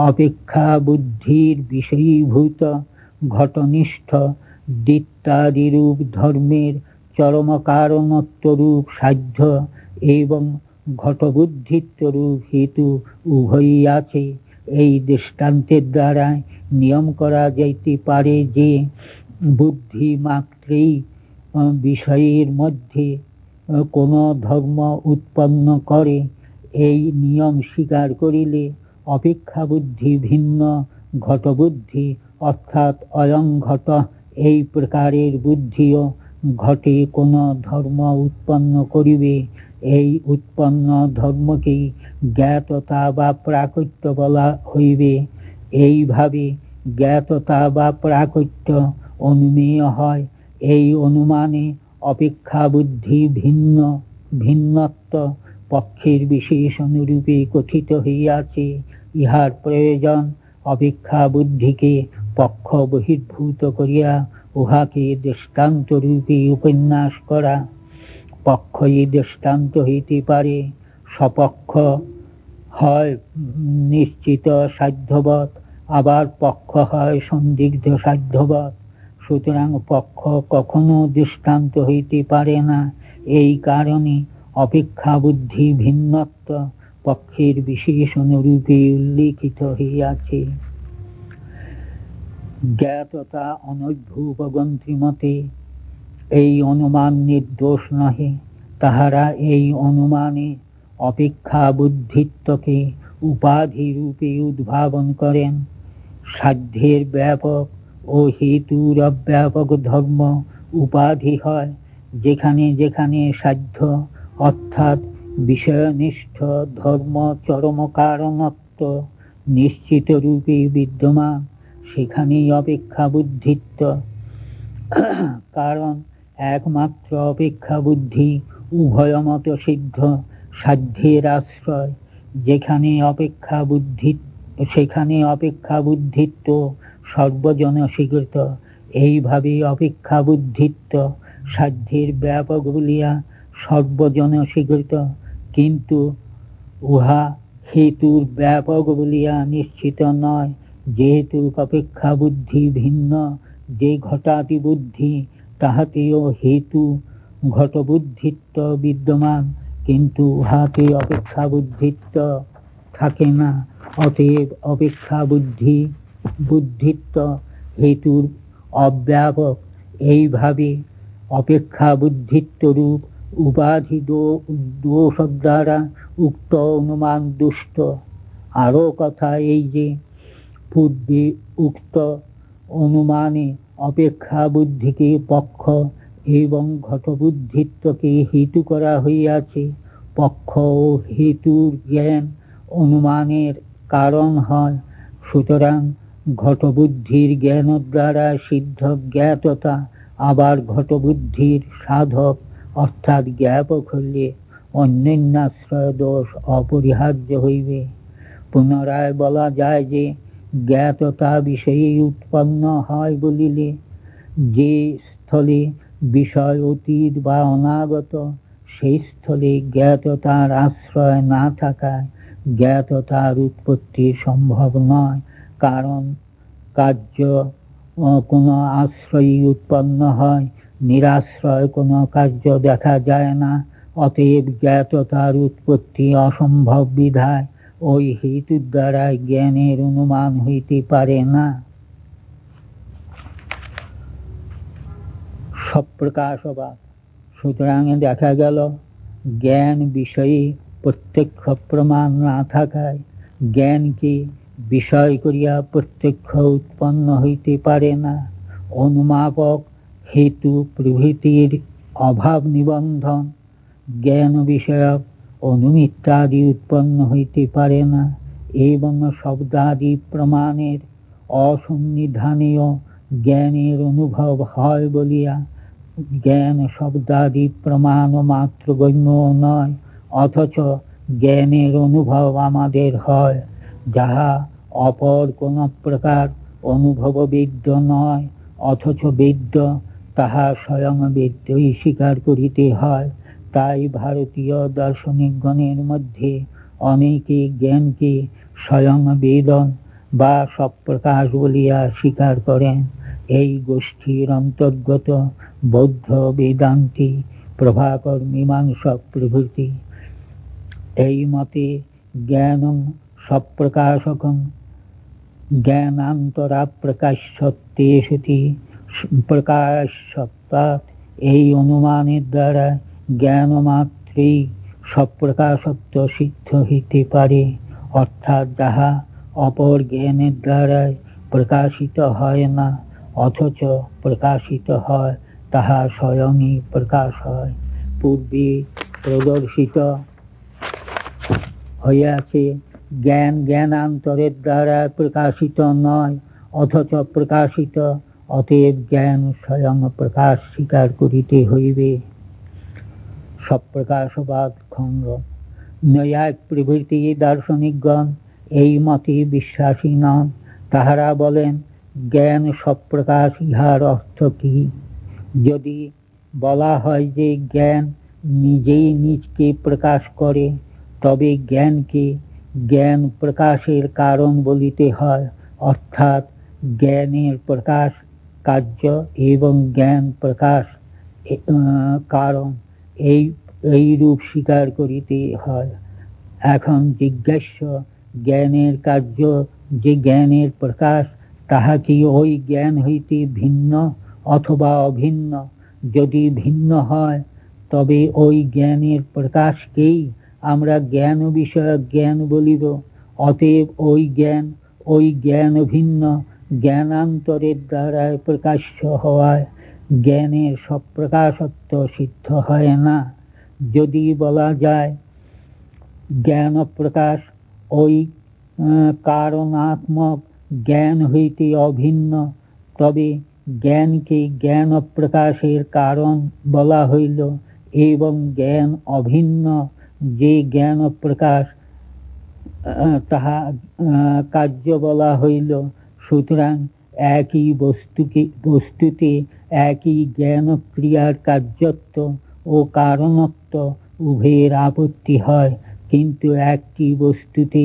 অপেক্ষা বুদ্ধির বিষয়ীভূত ঘটনিষ্ঠ দিত্যাদিরূপ ধর্মের চরম কারণত্বরূপ সাধ্য এবং ঘটবুদ্ধিত্বরূপ হেতু উভয়ই আছে। এই দৃষ্টান্তের দ্বারা নিয়ম করা যাইতে পারে যে বুদ্ধি মাত্রেই বিষয়ের মধ্যে কোন ধর্ম উৎপন্ন করে। এই নিয়ম স্বীকার করিলে অপেক্ষা বুদ্ধি ভিন্ন ঘটবুদ্ধি অর্থাৎ অয়ং ঘট এই প্রকারের বুদ্ধিও ঘটে কোন ধর্ম উৎপন্ন করিবে। এই উৎপন্ন ধর্মকেই জ্ঞাততা বা প্রাকট্য বলা হইবে। এইভাবে জ্ঞাততা বা প্রাকট্য অনুমেয় হয়। এই অনুমানে অপেক্ষা বুদ্ধি ভিন্নত্ব পক্ষের বিশেষ অনুরূপে কথিত হইয়াছে। ইহার প্রয়োজন অপেক্ষা বুদ্ধিকে পক্ষ বহির্ভূত করিয়া উহাকে দৃষ্টান্ত রূপে উপন্যাস করা। পক্ষই দৃষ্টান্ত হইতে পারে, সপক্ষ হয় নিশ্চিত সাধ্যবৎ, আবার পক্ষ হয় সন্দিগ্ধ সাধ্যবৎ। সুতরাং পক্ষ কখনো দৃষ্টান্ত হইতে পারে না। এই কারণে অপেক্ষা বুদ্ধি ভিন্নত্ব পক্ষের বিশেষণ রূপে উল্লিখিত হইয়াছে। জ্ঞাততা অনভ্যুপগন্থী মতে এই অনুমান নির্দোষ নহে। তাহারা এই অনুমানে অপেক্ষা বুদ্ধিত্বকে উপাধি রূপে উদ্ভাবন করেন। সাধ্যের ব্যাপক ও হেতুর অব্যাপক ধর্ম উপাধি হয়। যেখানে যেখানে সাধ্য অর্থাৎ বিষয়নিষ্ঠ ধর্ম চরম কারণত্ব নিশ্চিত রূপে বিদ্যমান, সেখানেই অপেক্ষা বুদ্ধিত্ব। কারণ একমাত্র অপেক্ষা বুদ্ধি উভয়মত সিদ্ধ সাধ্যের আশ্রয়। যেখানে সেখানে অপেক্ষা বুদ্ধিত্ব সর্বজন স্বীকৃত। এইভাবে অপেক্ষা বুদ্ধিত্ব সাধ্যের ব্যাপক বলিয়া সর্বজন স্বীকৃত, কিন্তু উহা হেতুর ব্যাপক বলিয়া নিশ্চিত নয়। যেহেতু অপেক্ষা বুদ্ধি ভিন্ন, যে ঘটাতি বুদ্ধি তাহাতেও হেতু ঘটবুদ্ধিত্ব বিদ্যমান, কিন্তু উহাতে অপেক্ষা বুদ্ধিত্ব থাকে না। অতএব অপেক্ষা বুদ্ধিত্ব হেতুর অব্যাপক। এইভাবে অপেক্ষা বুদ্ধিত্ব রূপ উপাধি দোষ দ্বারা উক্ত অনুমান দুষ্ট। আরো কথা এই যে, পূর্বে উক্ত অনুমানে অপেক্ষা বুদ্ধিকে পক্ষ এবং ঘটবুদ্ধিত্বকে হেতু করা হইয়াছে। পক্ষ ও হেতুর জ্ঞান অনুমানের কারণ হয়। সুতরাং ঘটবুদ্ধির জ্ঞান দ্বারা সিদ্ধ জ্ঞাততা আবার ঘটবুদ্ধির সাধক অর্থাৎ জ্ঞাপক হইলে অন্যান্যাশ্রয় দোষ অপরিহার্য হইবে। পুনরায় বলা যায় যে, জ্ঞাততা বিষয়ে উৎপন্ন হয় বলিলে যে স্থলে বিষয় অতীত বা অনাগত, সেই স্থলে জ্ঞাততার আশ্রয় না থাকায় জ্ঞাততার উৎপত্তি সম্ভব নয়। কারণ কার্য কোনো আশ্রয়ই উৎপন্ন হয়, নিরাশ্রয় কোনো কার্য দেখা যায় না। অতএব জ্ঞাততার উৎপত্তি অসম্ভব বিধায় ওই হেতুর দ্বারা জ্ঞানের অনুমান হইতে পারে না। সপ্রকাশবাদ। সুতরাং দেখা গেল, জ্ঞান বিষয়ে প্রত্যক্ষ প্রমাণ না থাকায় জ্ঞানকে বিষয় করিয়া প্রত্যক্ষ উৎপন্ন হইতে পারে না। অনুমাপক হেতু প্রভৃতির অভাব নিবন্ধন জ্ঞান বিষয়ক অনুমিত্তাদি উৎপন্ন হইতে পারে না। এবং শব্দাদি প্রমাণের অসন্নিধানেও জ্ঞানের অনুভব হয় বলিয়া জ্ঞান শব্দাদি প্রমাণ মাত্র গণ্য নয়। অথচ জ্ঞানের অনুভব আমাদের হয়, যাহা অপর কোন প্রকার অনুভব বেদ্য নয়। অথচ বেদ্য তাহা স্বয়ং বেদ্যই স্বীকার করিতে হয়। তাই ভারতীয় দার্শনিকগণের মধ্যে অনেকে জ্ঞানকে স্বয়ং বেদন বা সপ্রকাশ বলিয়া স্বীকার করেন। এই গোষ্ঠীর অন্তর্গত বৌদ্ধ বেদান্তি, প্রভাকর মীমাংসক প্রভৃতি। এই মতে জ্ঞানং সপ্রকাশকং জ্ঞানান্তরা প্রকাশ্যতেষুতি প্রকাশত্বাৎ। এই অনুমানের দ্বারা জ্ঞান মাত্রেই সপ্রকাশত্ব সিদ্ধ হইতে পারে, অর্থাৎ যাহা অপর জ্ঞানের দ্বারা প্রকাশিত হয় না, অথচ প্রকাশিত হয়, তাহা স্বয়ংই প্রকাশ হয়। পূর্বে প্রদর্শিত হইয়াছে, জ্ঞান জ্ঞানান্তরের দ্বারা প্রকাশিত নয়, অথচ প্রকাশিত। অতএব জ্ঞান স্বয়ং প্রকাশ স্বীকার করিতে হইবে। সপ্রকাশবাদ খণ্ড। নৈয়ায়িক প্রভৃতি দার্শনিকগণ এই মতে বিশ্বাসী নন। তাহারা বলেন, জ্ঞান সপ্রকাশ, ইহার অর্থ কি? যদি বলা হয় যে জ্ঞান নিজেই নিজকে প্রকাশ করে, তবে জ্ঞানকে জ্ঞান প্রকাশের কারণ বলিতে হয়। অর্থাৎ জ্ঞানের প্রকাশ কার্য এবং জ্ঞান প্রকাশ কারণ, এই রূপ স্বীকার করিতে হয়। এখন জিজ্ঞাস্য, জ্ঞানের কার্য যে জ্ঞানের প্রকাশ, তাহা কি ওই জ্ঞান হইতে ভিন্ন অথবা অভিন্ন? যদি ভিন্ন হয়, তবে ওই জ্ঞানের প্রকাশকেই আমরা জ্ঞান বিষয়ক জ্ঞান বলিব। অতএব ওই জ্ঞান ভিন্ন জ্ঞানান্তরের দ্বারা প্রকাশ্য হওয়ায় জ্ঞানের সপ্রকাশত্ব সিদ্ধ হয় না। যদি বলা যায় জ্ঞান প্রকাশ ওই কারণাত্মক জ্ঞান হইতে অভিন্ন, তবে জ্ঞানকে জ্ঞান প্রকাশের কারণ বলা হইল এবং জ্ঞান অভিন্ন যে জ্ঞান প্রকাশ তাহা কার্য বলা হইল। সুতরাং একই বস্তুতে একই জ্ঞান ক্রিয়ার কার্যত্ব ও কারণত্ব উভয়ের আপত্তি হয়, কিন্তু একটি বস্তুতে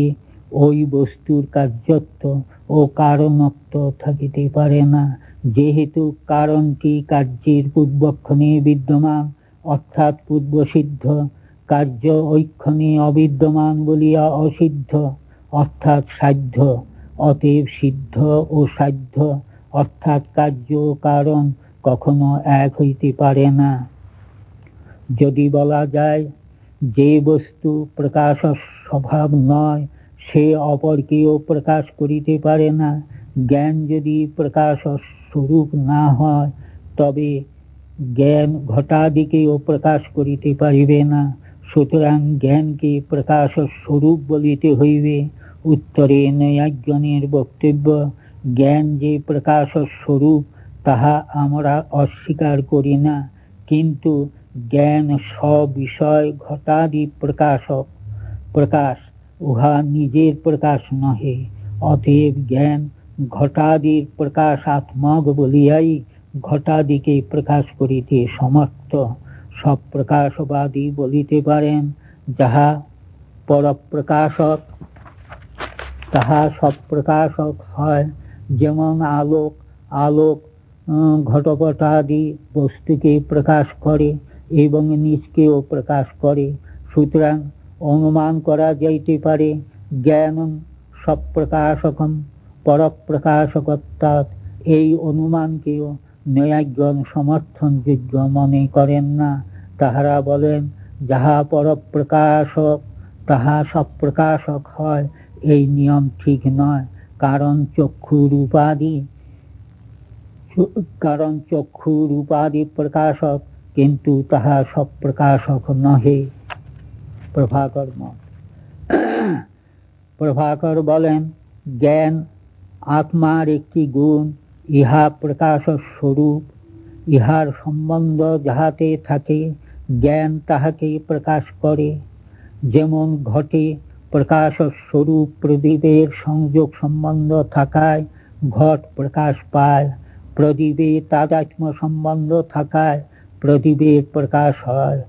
ওই বস্তুর কার্যত্ব ও কারণত্ব থাকিতে পারে না, যেহেতু কারণটি কার্যের পূর্বক্ষণে বিদ্যমান, অর্থাৎ পূর্বসিদ্ধ। কার্য ঐক্ষণে অবিদ্যমান বলিয়া অসিদ্ধ, অর্থাৎ সাধ্য। অতএব সিদ্ধ ও সাধ্য অর্থাৎ কার্য ও কারণ কখনো এক হইতে পারে না। যদি বলা যায় যে বস্তু প্রকাশ স্বভাব নয়, সে অপরকেও প্রকাশ করিতে পারে না। জ্ঞান যদি প্রকাশ স্বরূপ না হয়, তবে জ্ঞান ঘটাদিকেও প্রকাশ করিতে পারিবে না। সুতরাং জ্ঞানকে প্রকাশ স্বরূপ বলিতে হইবে। উত্তরে নৈয়ায়িকগণের বক্তব্য, জ্ঞান যে প্রকাশ স্বরূপ তাহা আমরা অস্বীকার করি না, কিন্তু জ্ঞান স্ববিষয় ঘটাদি প্রকাশ, উহা নিজের প্রকাশ নহে। অতএব জ্ঞান ঘটাদির প্রকাশাত্মক বলিয়াই ঘটাদিকে প্রকাশ করিতে সমর্থ। সব প্রকাশবাদী বলিতে পারেন, যাহা পরপ্রকাশক তাহা সব প্রকাশক হয়। যেমন আলোক ঘটপটাদি বস্তুকে প্রকাশ করে এবং নিজকেও প্রকাশ করে। সুতরাং অনুমান করা যাইতে পারে জ্ঞান সপ্রকাশকম পরপ্রকাশকত্বাৎ। এই অনুমানকেও নৈয়ায়িকগণ সমর্থনযোগ্য মনে করেন না। তাহারা বলেন, যাহা পরপ্রকাশক তাহা সপ্রকাশক হয়, এই নিয়ম ঠিক নয়। কারণ চক্ষু রূপাদি প্রকাশক, কিন্তু তাহা সপ্রকাশক নহে। প্রভাকর বলেন, জ্ঞান আত্মার একটি গুণ, ইহা প্রকাশ স্বরূপ। ইহার সম্বন্ধ যাহাতে থাকে, জ্ঞান তাহাকে প্রকাশ করে। যেমন ঘটে প্রকাশ স্বরূপ প্রদীপের সংযোগ সম্বন্ধ থাকায় ঘট প্রকাশ পায়, প্রদীপে তাদাত্ম্য সম্বন্ধ থাকায় প্রদীপের প্রকাশ হয়।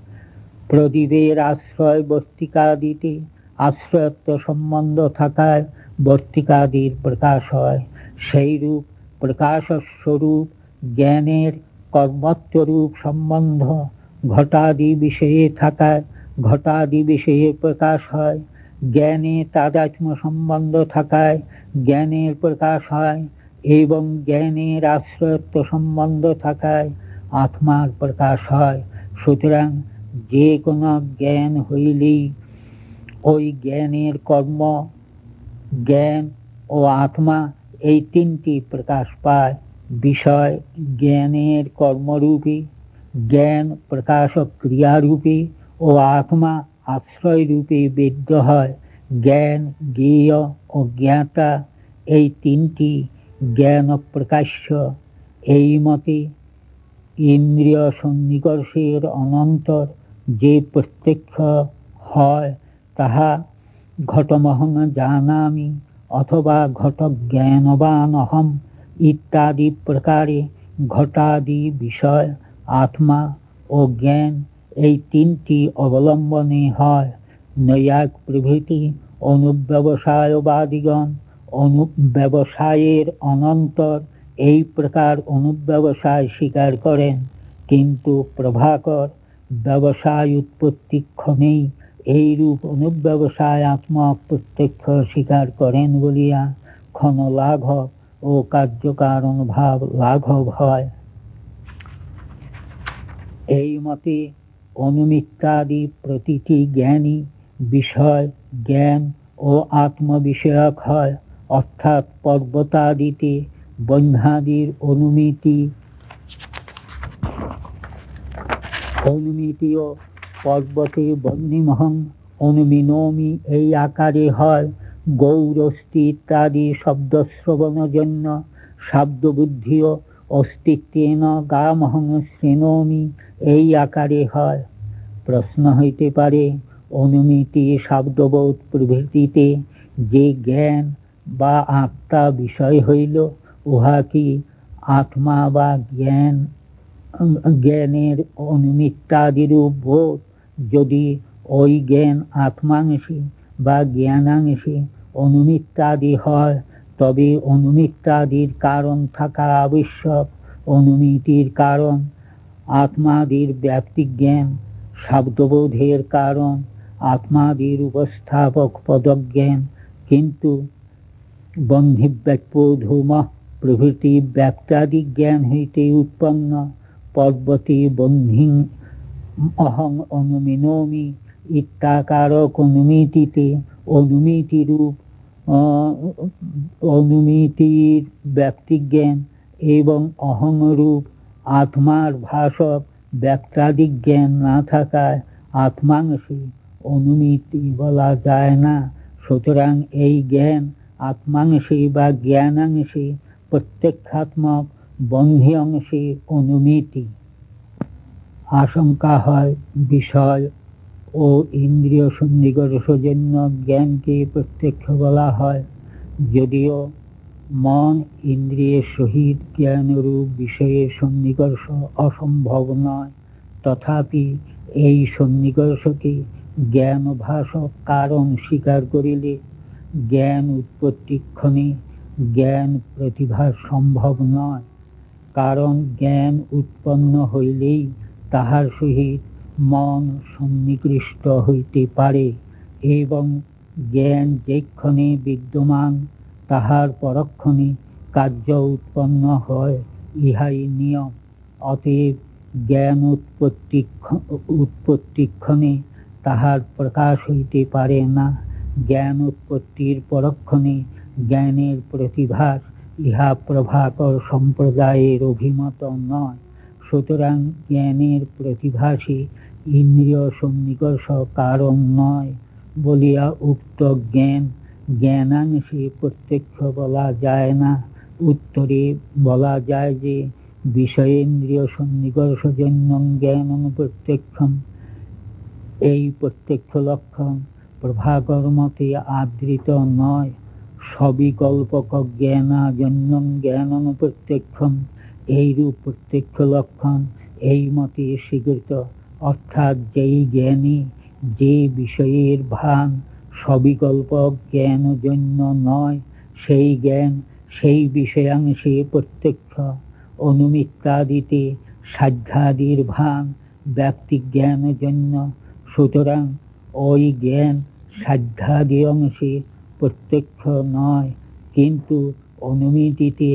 প্রদীপের আশ্রয় বর্তিকাদিতে আশ্রয়ত্ব সম্বন্ধ থাকায় বর্তিকাদির প্রকাশ হয়। সেইরূপ প্রকাশ স্বরূপ জ্ঞানের কর্মত্বরূপ সম্বন্ধ ঘটাদি বিষয়ে থাকায় ঘটাদি বিষয়ে প্রকাশ হয়। জ্ঞানে তাদাত্ম্য সম্বন্ধ থাকায় জ্ঞানের প্রকাশ হয় এবং জ্ঞানের আশ্রয়ত্ব সম্বন্ধ থাকায় আত্মার প্রকাশ হয়। সুতরাং যে কোনো জ্ঞান হইলেই ওই জ্ঞানের কর্ম, জ্ঞান ও আত্মা এই তিনটি প্রকাশ পায়। বিষয় জ্ঞানের কর্মরূপী, জ্ঞান প্রকাশক ক্রিয়ারূপী ও আত্মা আশ্রয় রূপে বেদ্য হয়। জ্ঞান, জ্ঞেয় ও জ্ঞাতা এই তিনটি জ্ঞান প্রকাশ্য। এই মতে ইন্দ্রিয় সন্নিকর্ষের অনন্তর যে প্রত্যক্ষ হয়, তাহা ঘটমহং জানামি অথবা ঘট জ্ঞানবান অহম ইত্যাদি প্রকারে ঘটাদি বিষয়, আত্মা ও জ্ঞান এই তিনটি অবলম্বনে হয়। নৈয়ায়িক প্রভৃতি অনুব্যবসায়বাদিগণ অনুব্যবসায়ের অনন্তর এই প্রকার অনুব্যবসায় স্বীকার করেন, কিন্তু প্রভাকর ব্যবসায় উৎপত্তিক্ষণেই এইরূপ অনুব্যবসায় আত্মা প্রত্যক্ষ স্বীকার করেন বলিয়া ক্ষণ লাঘব ও কার্যকারণ ভাব লাঘব হয়। এই মতে অনুমিত্যাদি প্রতিটি জ্ঞানী বিষয় জ্ঞান ও আত্মবিষয়ক হয়, অর্থাৎ পর্বতাদিতে ব্রহ্মাদির অনুমিতিও পর্বতে বহ্নিমহং অনুমিনোমি এই আকারে হয়। গৌরস্থি ইত্যাদি শব্দশ্রবণজন্য শব্দবুদ্ধিও অস্তিত্বেন গামহং শৃণোমি এই আকারে হয়। প্রশ্ন হইতে পারে, অনুমিতি শব্দবোধ প্রভৃতিতে যে জ্ঞান বা আত্মা বিষয় হইল, উহা কি আত্মা বা জ্ঞানের অনুমিত্যাদিরূপ বোধ? যদি ওই জ্ঞান আত্মাংশী বা জ্ঞানাংশী অনুমিত্যাদি হয়, তবে অনুমিত্যাদির কারণ থাকা আবশ্যক। অনুমিতির কারণ আত্মাদির ব্যাপ্তিক জ্ঞান, শব্দবোধের কারণ আত্মাদির উপস্থাপক পদজ্ঞান, কিন্তু বহ্নিব্যক্তধূম প্রভৃতি ব্যক্তাদি জ্ঞান হইতে উৎপন্ন। পর্বতে বহ্নিং অহং অনুমিনোমি ইত্যাকারক অনুমিতিতে অনুমিতির ব্যক্তিক জ্ঞান এবং অহংরূপ আত্মার ভাষক ব্যক্তাদিক জ্ঞান না থাকায় আত্মাংশী অনুমিতি বলা যায় না। সুতরাং এই জ্ঞান আত্মাংশী বা জ্ঞানাংশী প্রত্যক্ষাত্মক বহ্নি অংশী অনুমিতি। আশঙ্কা হয় বিষয় ও ইন্দ্রিয় সন্নিকর্ষজন্য জ্ঞানকে প্রত্যক্ষ বলা হয়। যদিও মন ইন্দ্রিয়ের সহিত জ্ঞানরূপ বিষয়ের সন্নিকর্ষ অসম্ভব নয়, তথাপি এই সন্নিকর্ষকে জ্ঞান ভাষক কারণ স্বীকার করিলে জ্ঞান উৎপত্তিক্ষণে জ্ঞান প্রতিভাস সম্ভব নয়। কারণ জ্ঞান উৎপন্ন হইলেই তাহার সহিত মন সন্নিকৃষ্ট হইতে পারে, এবং জ্ঞান যেক্ষণে বিদ্যমান তাহার পরক্ষণে কার্য উৎপন্ন হয়, ইহাই নিয়ম। অতএব জ্ঞান উৎপত্তিক্ষণে তাহার প্রকাশ হইতে পারে না। জ্ঞান উৎপত্তির পরক্ষণে জ্ঞানের প্রতিভাস, ইহা প্রভাকর সম্প্রদায়ের অভিমত নয়। সুতরাং জ্ঞানের প্রতিভাসী ইন্দ্রিয় সন্নিকর্ষ কারণ নয় বলিয়া উক্ত জ্ঞান জ্ঞানাংশে প্রত্যক্ষ বলা যায় না। উত্তরে বলা যায় যে বিষয়েন্দ্রিয় সন্নিকর্ষজন্য জ্ঞানং প্রত্যক্ষম। এই প্রত্যক্ষ লক্ষণ প্রভাকর মতে আদৃত নয়। সবিকল্পক জ্ঞানাজন্য জ্ঞানং প্রত্যক্ষম, এইরূপ প্রত্যক্ষ লক্ষণ এই মতে স্বীকৃত। অর্থাৎ যেই জ্ঞানী যে বিষয়ের ভান সবিকল্পক জ্ঞানজন্য নয়, সেই জ্ঞান সেই বিষয়াংশে প্রত্যক্ষ। অনুমিত্যাদিতে সাধ্যাদির ভান ব্যক্তিক জ্ঞানজন্য, সুতরাং ওই জ্ঞান সাধ্যাদি অংশে প্রত্যক্ষ নয়। কিন্তু অনুমিতিতে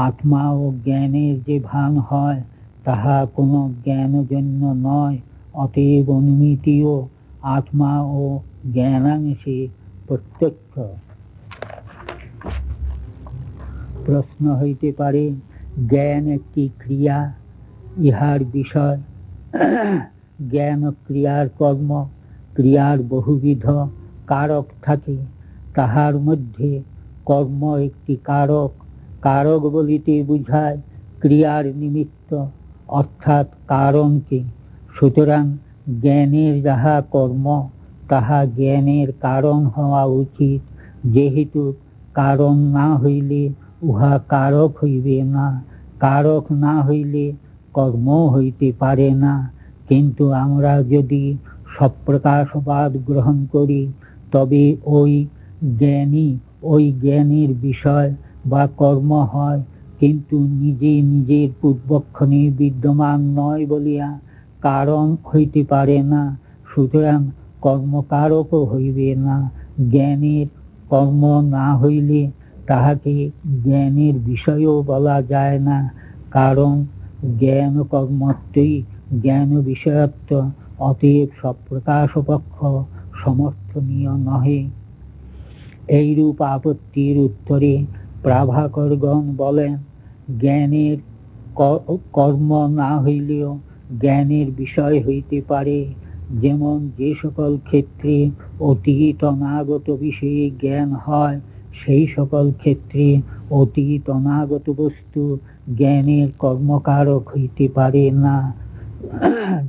আত্মা ও জ্ঞানের যে ভান হয়, তাহা কোনো জ্ঞানজন্য নয়। অতএব অনুমিতিও আত্মা ও জ্ঞানাংশে প্রত্যক্ষ। প্রশ্ন হইতে পারে, জ্ঞান একটি ক্রিয়া, ইহার বিষয়। জ্ঞান ক্রিয়ার কর্ম, ক্রিয়ার বহুবিধ কারক থাকে, তাহার মধ্যে কর্ম একটি কারক। কারক বলিতে বুঝায় ক্রিয়ার নিমিত্ত, অর্থাৎ কারণকে। সুতরাং জ্ঞানের যাহা কর্ম, তাহা জ্ঞানের কারণ হওয়া উচিত, যেহেতু কারণ না হইলে উহা কারক হইবে না, কারক না হইলে কর্ম হইতে পারে না। কিন্তু আমরা যদি স্বপ্রকাশবাদ গ্রহণ করি, তবে ওই জ্ঞানী ওই জ্ঞানের বিষয় বা কর্ম হয়, কিন্তু নিজে নিজের পূর্বক্ষণে বিদ্যমান নয় বলিয়া কারণ হইতে পারে না। সুতরাং কর্মকারকও হইবে না। জ্ঞানের কর্ম না হইলে তাহাকে জ্ঞানের বিষয়ও বলা যায় না, কারণ জ্ঞান কর্মত্বই জ্ঞান বিষয়ত্ব, অতএব স্বপ্রকাশপক্ষ সমর্থনীয় নহে। এইরূপ আপত্তির উত্তরে প্রাভাকরগণ বলেন, জ্ঞানের কর্ম না হইলেও জ্ঞানের বিষয় হইতে পারে। যেমন যে সকল ক্ষেত্রে অতীত অনাগত বিষয়ে জ্ঞান হয়, সেই সকল ক্ষেত্রে অতীত অনাগত বস্তু জ্ঞানের কর্মকারক হইতে পারে না,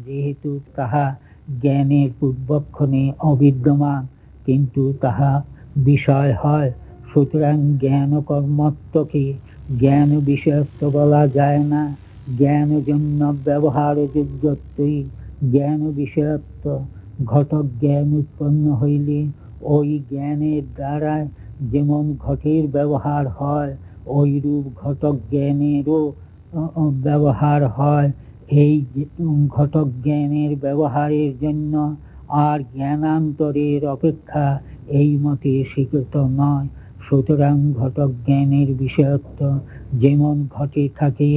যেহেতু তাহা জ্ঞানের পূর্বক্ষণে অবিদ্যমান, কিন্তু তাহা বিষয় হয়। সুতরাং জ্ঞান কর্মত্বকে জ্ঞান বিষয়ত্ব বলা যায় না। জ্ঞানজন্য ব্যবহার যোগ্যত্বই জ্ঞান বিষয়ত্ব। ঘটক জ্ঞান উৎপন্ন হইলে ওই জ্ঞানের দ্বারা যেমন ঘটের ব্যবহার হয়, ওইরূপ ঘটক জ্ঞানেরও ব্যবহার হয়। এই ঘটক জ্ঞানের ব্যবহারের জন্য আর জ্ঞানান্তরের অপেক্ষা এই মতে স্বীকৃত নয়। সুতরাং ঘটক জ্ঞানের বিষয়ত্ব যেমন ঘটে থাকে,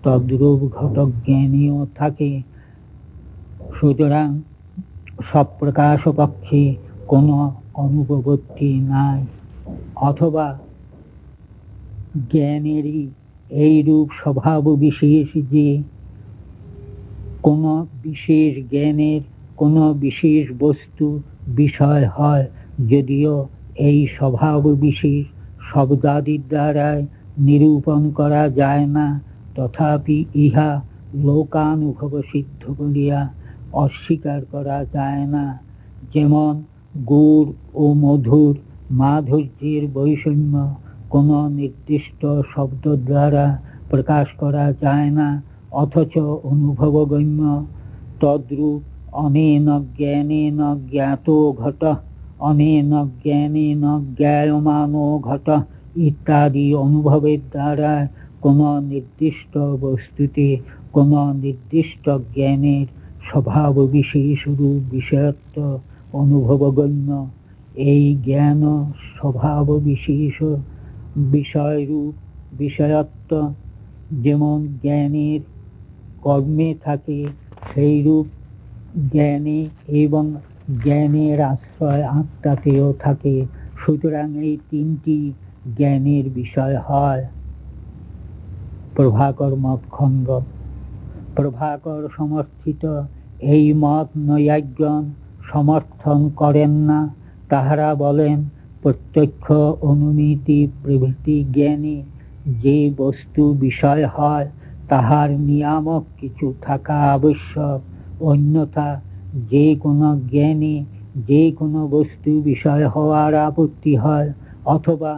তদ্রূপ ঘটক জ্ঞানীও থাকে। সুতরাং স্বপ্রকাশ পক্ষে কোনো অনুপপত্তি নাই। অথবা জ্ঞানেরই এইরূপ স্বভাব বিশেষ যে কোনো বিশেষ জ্ঞানের কোনো বিশেষ বস্তু বিষয় হয়, যদিও এই স্বভাব বিশেষ শব্দাদির দ্বারায় নিরূপণ করা যায় না, তথাপি ইহা লোকানুভব সিদ্ধ বলিয়া অস্বীকার করা যায় না। যেমন গুড় ও মধুর মাধুর্যের বৈষম্য কোনো নির্দিষ্ট শব্দ দ্বারা প্রকাশ করা যায় না, অথচ অনুভবগম্য। তদ্রূপ অনেন জ্ঞানেন জ্ঞাত ঘট, অনেন জ্ঞানেন জ্ঞায়মানো ঘট ইত্যাদি অনুভবের দ্বারা কোনো নির্দিষ্ট বস্তুতে কোনো নির্দিষ্ট জ্ঞানের স্বভাব বিশেষ রূপ বিষয়ত্ব অনুভবগম্য। এই জ্ঞান স্বভাব বিশেষ বিষয়রূপ বিষয়ত্ব যেমন জ্ঞানের কর্মে থাকে, সেইরূপ জ্ঞানে এবং জ্ঞানের আশ্রয় আত্মাতেও থাকে। সুতরাং এই তিনটি জ্ঞানের বিষয় হয়। প্রভাকর মত খণ্ড। প্রভাকর সমর্থিত এই মত নৈয়ায়িকগণ সমর্থন করেন না। তাহারা বলেন, প্রত্যক্ষ অনুমিতি প্রভৃতি জ্ঞানে যে বস্তু বিষয় হয়, তাহার নিয়ামক কিছু থাকা আবশ্যক। অন্যথা যে কোনো জ্ঞানে যে কোনো বস্তু বিষয় হওয়ার আপত্তি হয়, অথবা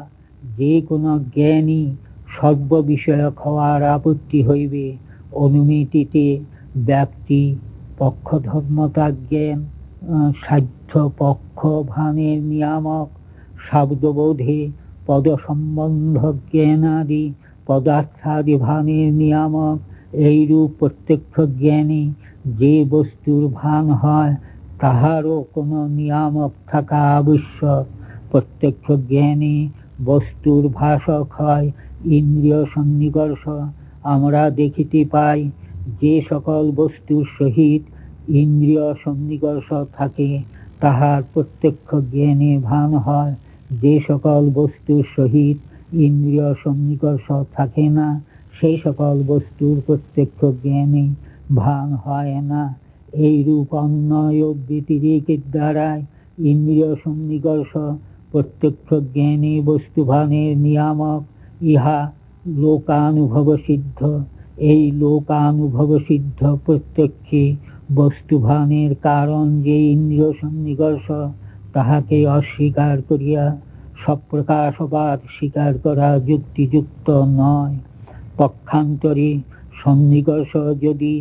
যে কোনো জ্ঞানই সর্ববিষয়ক হওয়ার আপত্তি হইবে। অনুমিতিতে ব্যাপ্তি পক্ষধর্মতা জ্ঞান, সাধ্য পক্ষ ভানের নিয়ামক, শব্দবোধে পদ সম্বন্ধ জ্ঞানাদি পদার্থাদি ভানের নিয়ামক। এইরূপ প্রত্যক্ষ জ্ঞানে যে বস্তুর ভান হয়, তাহারও কোনো নিয়ামক থাকা আবশ্যক। প্রত্যক্ষ জ্ঞানে বস্তুর ভাষক হয় ইন্দ্রিয় সন্নিকর্ষ। আমরা দেখিতে পাই, যে সকল বস্তুর সহিত ইন্দ্রিয় সন্নিকর্ষ থাকে, তাহার প্রত্যক্ষ জ্ঞানে ভান হয়। যে সকল বস্তুর সহিত ইন্দ্রিয় সন্নিকর্ষ থাকে না, সেই সকল বস্তুর প্রত্যক্ষ জ্ঞানে ভান হয় না। এইরূপ অন্বয় ব্যতিরেকের দ্বারায় ইন্দ্রিয় সন্নিকর্ষ প্রত্যক্ষ জ্ঞানে বস্তুভানের নিয়ামক, ইহা লোকানুভব সিদ্ধ। এই লোকানুভব সিদ্ধ প্রত্যক্ষে বস্তুভানের কারণ যে ইন্দ্রিয় সন্নিকর্ষ, তাহাকে অস্বীকার করিয়া স্বপ্রকাশবাদ স্বীকার করা যুক্তিযুক্ত নয়। পক্ষান্তরে সন্নিকর্ষ যদি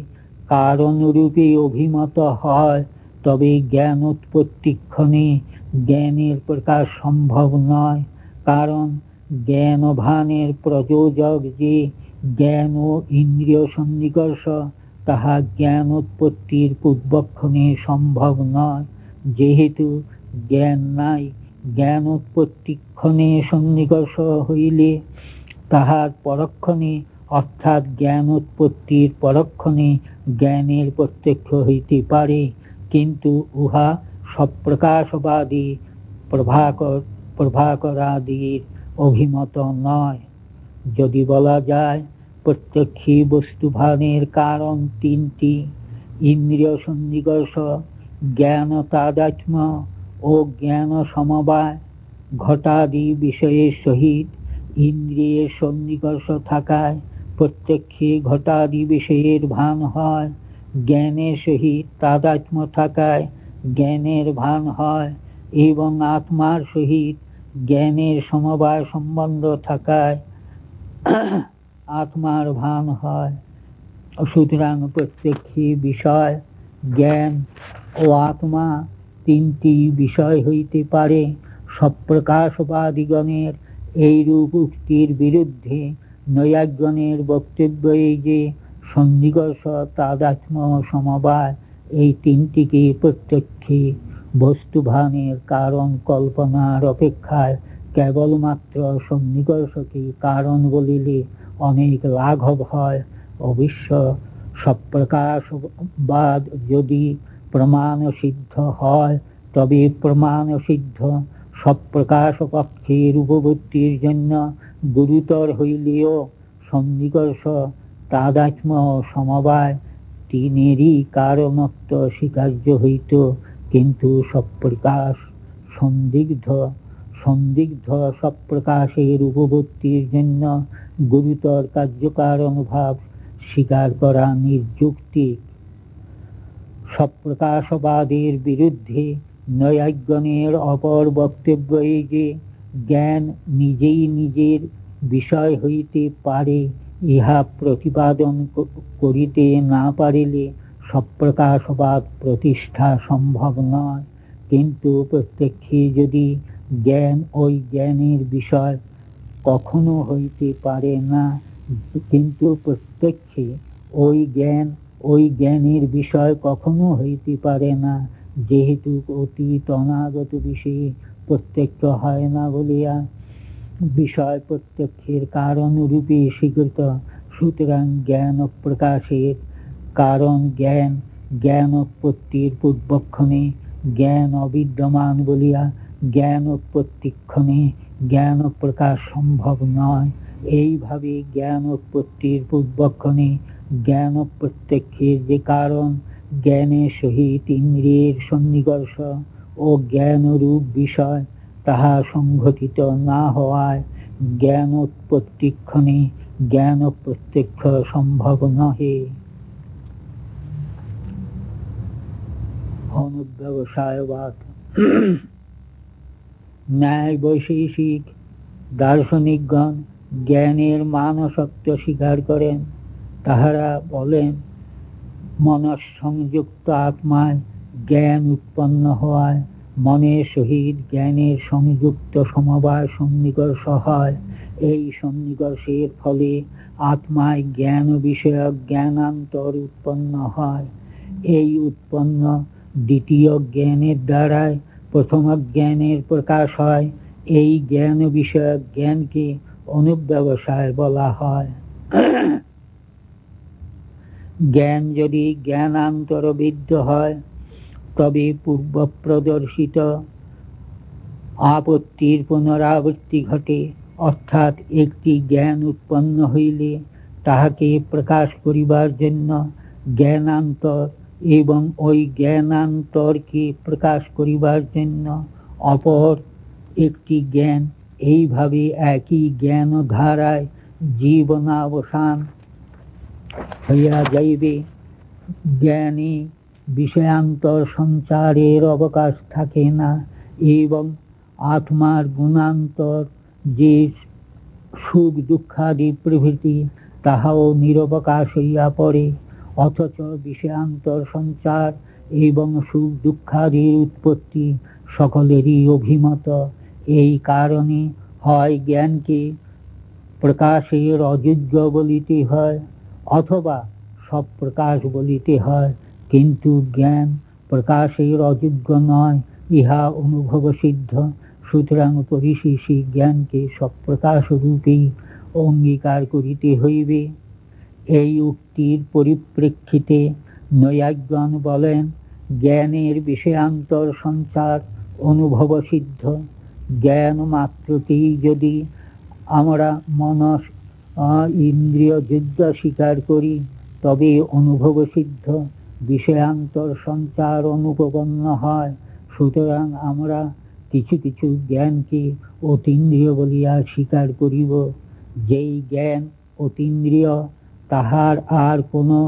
কারণরূপে অভিমত হয়, তবে জ্ঞান উৎপত্তিক্ষণে জ্ঞানের প্রকাশ সম্ভব নয়, কারণ জ্ঞানভানের প্রযোজক যে জ্ঞান ও ইন্দ্রিয় সন্নিকর্ষ, তাহা জ্ঞান উৎপত্তির পূর্বক্ষণে সম্ভব নয়। যেহেতু জ্ঞান নাই, জ্ঞান উৎপত্তিক্ষণে সন্নিকর্ষ হইলে তাহার পরক্ষণে, অর্থাৎ জ্ঞান উৎপত্তির পরক্ষণে জ্ঞানের প্রত্যক্ষ হইতে পারে, কিন্তু উহা স্বপ্রকাশবাদী প্রভাকরাদির অভিমত নয়। যদি বলা যায়, প্রত্যক্ষী বস্তুভানের কারণ তিনটি: ইন্দ্রিয় সন্নিকর্ষ, জ্ঞান তাদাত্ম্য ও জ্ঞান সমবায়। ঘটাদি বিষয়ের সহিত ইন্দ্রিয়ের সন্নিকর্ষ থাকায় প্রত্যক্ষে ঘটাদি বিষয়ের ভান হয়, জ্ঞানের সহিত তাদাত্ম্য থাকায় জ্ঞানের ভান হয়, এবং আত্মার সহিত জ্ঞানের সমবায় সম্বন্ধ থাকায় আত্মার ভান হয়। সুতরাং প্রত্যক্ষী বিষয়, জ্ঞান ও আত্মা তিনটি বিষয় হইতে পারে। স্বপ্রকাশবাদিগণের এইরূপ উক্তির বিরুদ্ধে নৈয়ায়িকগণের বক্তব্য এই যে, সন্নিকর্ষ, তাদাত্ম্য ও সমবায় এই তিনটিকে প্রত্যক্ষী বস্তুভানের কারণ কল্পনার অপেক্ষায় কেবলমাত্র সন্নিকর্ষকে কারণ বলিলে অনেক লাঘব হয়। অবশ্য স্বপ্রকাশবাদ যদি প্রমাণ সিদ্ধ হয়, তবে প্রমাণ সিদ্ধ স্বপ্রকাশ পক্ষের উপবর্তির জন্য গুরুতর হইলেও সন্নিকর্ষ, তাদাত্ম্য ও সমবায় তিনেরই কারণত্ব স্বীকার্য হইত, কিন্তু স্বপ্রকাশ সন্দিগ্ধ স্বপ্রকাশের উপবর্তির জন্য গুরুতর কার্যকারণ ভাব স্বীকার করা নির্যুক্তিক। স্বপ্রকাশবাদের বিরুদ্ধে নৈয়ায়িকগণের অপর বক্তব্য এই যে, জ্ঞান নিজেই নিজের বিষয় হইতে পারে, ইহা প্রতিপাদন করিতে না পারিলে স্বপ্রকাশবাদ প্রতিষ্ঠা সম্ভব নয়। কিন্তু প্রত্যক্ষে যদি জ্ঞান ওই জ্ঞানের বিষয় কখনো হইতে পারে না, কিন্তু প্রত্যক্ষে ওই জ্ঞানের বিষয় কখনো হইতে পারে না, যেহেতু অতীত অনাগত বিষয়ে প্রত্যক্ষ হয় না বলিয়া বিষয় প্রত্যক্ষের কারণ রূপে স্বীকৃত। সুতরাং জ্ঞান প্রকাশের কারণ জ্ঞান, জ্ঞান উৎপত্তির পূর্বক্ষণে জ্ঞান অবিদ্যমান বলিয়া জ্ঞান উৎপত্তিক্ষণে জ্ঞান প্রকাশ সম্ভব নয়। এইভাবে জ্ঞান উৎপত্তির পূর্বক্ষণে জ্ঞান প্রত্যক্ষের যে কারণ, জ্ঞানের সহিত ইন্দ্রিয়ের সন্নিকর্ষ ও জ্ঞানরূপ বিষয়, তাহা সংঘটিত না হওয়ায় জ্ঞান উৎপত্তিক্ষণে জ্ঞান প্রত্যক্ষ সম্ভব নহে। অনুব্যবসায়বাদ। ন্যায় বৈশেষিক দার্শনিকগণ জ্ঞানের মানসত্ব স্বীকার করেন। তাহারা বলেন, মনঃসংযুক্ত আত্মায় জ্ঞান উৎপন্ন হওয়ায় মনের সহিত জ্ঞানের সংযুক্ত সমবায় সন্নিকর্ষ হয়। এই সন্নিকর্ষের ফলে আত্মায় জ্ঞান বিষয়ক জ্ঞানান্তর উৎপন্ন হয়। এই উৎপন্ন দ্বিতীয় জ্ঞানের দ্বারাই প্রথম জ্ঞানের প্রকাশ হয়। এই জ্ঞান বিষয়ক জ্ঞানকে অনুব্যবসায় বলা হয়। জ্ঞান যদি জ্ঞানান্তরবিদ্ধ হয়, তবে পূর্ব প্রদর্শিত আপত্তির পুনরাবৃত্তি ঘটে। অর্থাৎ একটি জ্ঞান উৎপন্ন হইলে তাহাকে প্রকাশ করিবার জন্য জ্ঞানান্তর, এবং ওই জ্ঞানান্তরকে প্রকাশ করিবার জন্য অপর একটি জ্ঞান, এইভাবে একই জ্ঞান ধারায় জীবনাবসান হইয়া যাইবে। জ্ঞানী বিষয়ান্তর সঞ্চারের অবকাশ থাকে না, এবং আত্মার গুণান্তর যে সুখ দুঃখাদি প্রভৃতি তাহাও নিরবকাশ হইয়া পড়ে, অথচ বিষয়ান্তর সঞ্চার এবং সুখ দুঃখাদির উৎপত্তি সকলেরই অভিমত। এই কারণে হয় জ্ঞানকে প্রকাশের অযোগ্য বলিতে হয়, অথবা সব প্রকাশ বলিতে হয়, কিন্তু জ্ঞান প্রকাশের অযোগ্য নয়, ইহা অনুভব সিদ্ধ। সুতরাং পরিশেষে জ্ঞানকে সব প্রকাশ রূপেই অঙ্গীকার করিতে হইবে। এই উক্তির পরিপ্রেক্ষিতে নৈয়ায়িকগণ বলেন, জ্ঞানের বিষয়ান্তর সঞ্চার অনুভব সিদ্ধ। জ্ঞান মাত্রকেই যদি আমরা মনস ইন্দ্রিয় যোগ্য স্বীকার করি তবে অনুভব সিদ্ধ, বিষয়ান্তর সঞ্চার অনুপপন্ন হয়। সুতরাং আমরা কিছু কিছু জ্ঞানকে অতীন্দ্রিয় বলিয়া স্বীকার করিব। যেই জ্ঞান অতীন্দ্রিয়, তাহার আর কোনো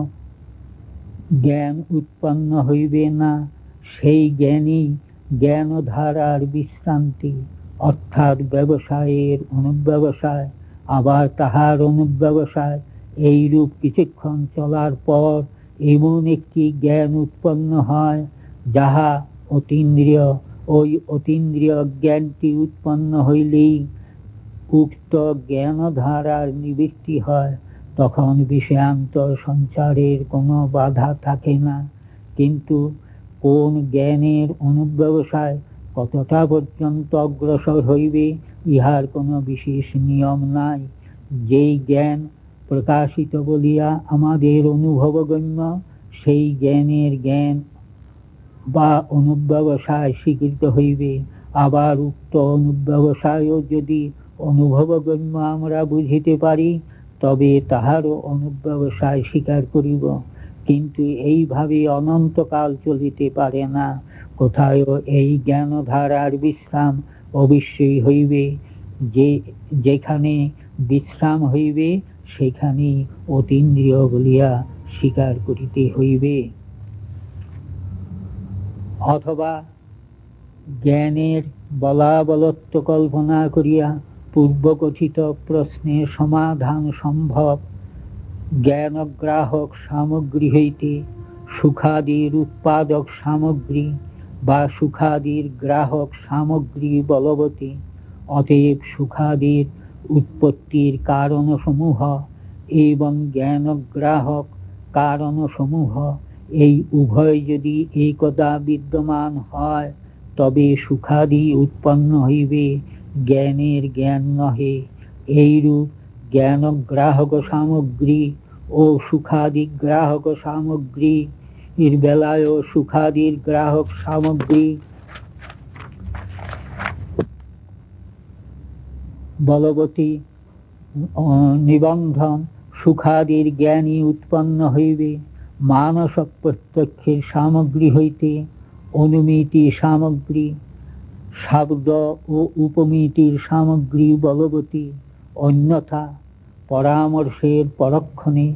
জ্ঞান উৎপন্ন হইবে না। সেই জ্ঞানই জ্ঞানধারার বিশ্রান্তি, অর্থাৎ ব্যবসায়ের অনুব্যবসায়, আবার তাহার অনুব্যবসায়। এইরূপ কিছুক্ষণ চলার পর এমন একটি জ্ঞান উৎপন্ন হয় যাহা অতীন্দ্রিয়। ওই অতীন্দ্রিয় জ্ঞানটি উৎপন্ন হইলেই উক্ত জ্ঞানধারার নিবৃত্তি হয়, তখন বিষয়ান্তর সঞ্চারের কোনো বাধা থাকে না। কিন্তু কোন জ্ঞানের অনুব্যবসায় কতটা পর্যন্ত অগ্রসর হইবে ইহার কোনো বিশেষ নিয়ম নাই। যেই জ্ঞান প্রকাশিত বলিয়া আমাদের অনুভবগম্য, সেই জ্ঞানের জ্ঞান বা অনুব্যবসায় স্বীকৃত হইবে। আবার উক্ত অনুব্যবসায়ও যদি অনুভবগম্য আমরা বুঝিতে পারি, তবে তাহারও অনুব্যবসায় স্বীকার করিব। কিন্তু এইভাবে অনন্তকাল চলিতে পারে না। কোথায় এই জ্ঞানধারার বিশ্রাম অবশ্যই হইবে। যেখানে বিশ্রাম হইবে সেখানে অতীন্দ্রিয় বলিয়া স্বীকার করিতে হইবে। অথবা জ্ঞানের বলাবলত্ব কল্পনা করিয়া পূর্বকথিত প্রশ্নের সমাধান সম্ভব। জ্ঞানগ্রাহক সামগ্রী হইতে সুখাদির উৎপাদক সামগ্রী বা সুখাদির গ্রাহক সামগ্রী বলবতী। অতএব সুখাদির উৎপত্তির কারণসমূহ এবং জ্ঞানগ্রাহক কারণসমূহ এই উভয় যদি একদা বিদ্যমান হয়, তবে সুখাদি উৎপন্ন হইবে, জ্ঞানের জ্ঞান নহে। এইরূপ জ্ঞানগ্রাহক সামগ্রী ও সুখাদি গ্রাহক সামগ্রী এর বেলায়ও সুখাদির গ্রাহক সামগ্রী বলবতী নিবন্ধন। সুখাদির জ্ঞানই উৎপন্ন হইবে। মানস প্রত্যক্ষের সামগ্রী হইতে অনুমিতি সামগ্রী, শব্দ ও উপমিতির সামগ্রী বলবতী। অন্যথা পরামর্শের পরক্ষণে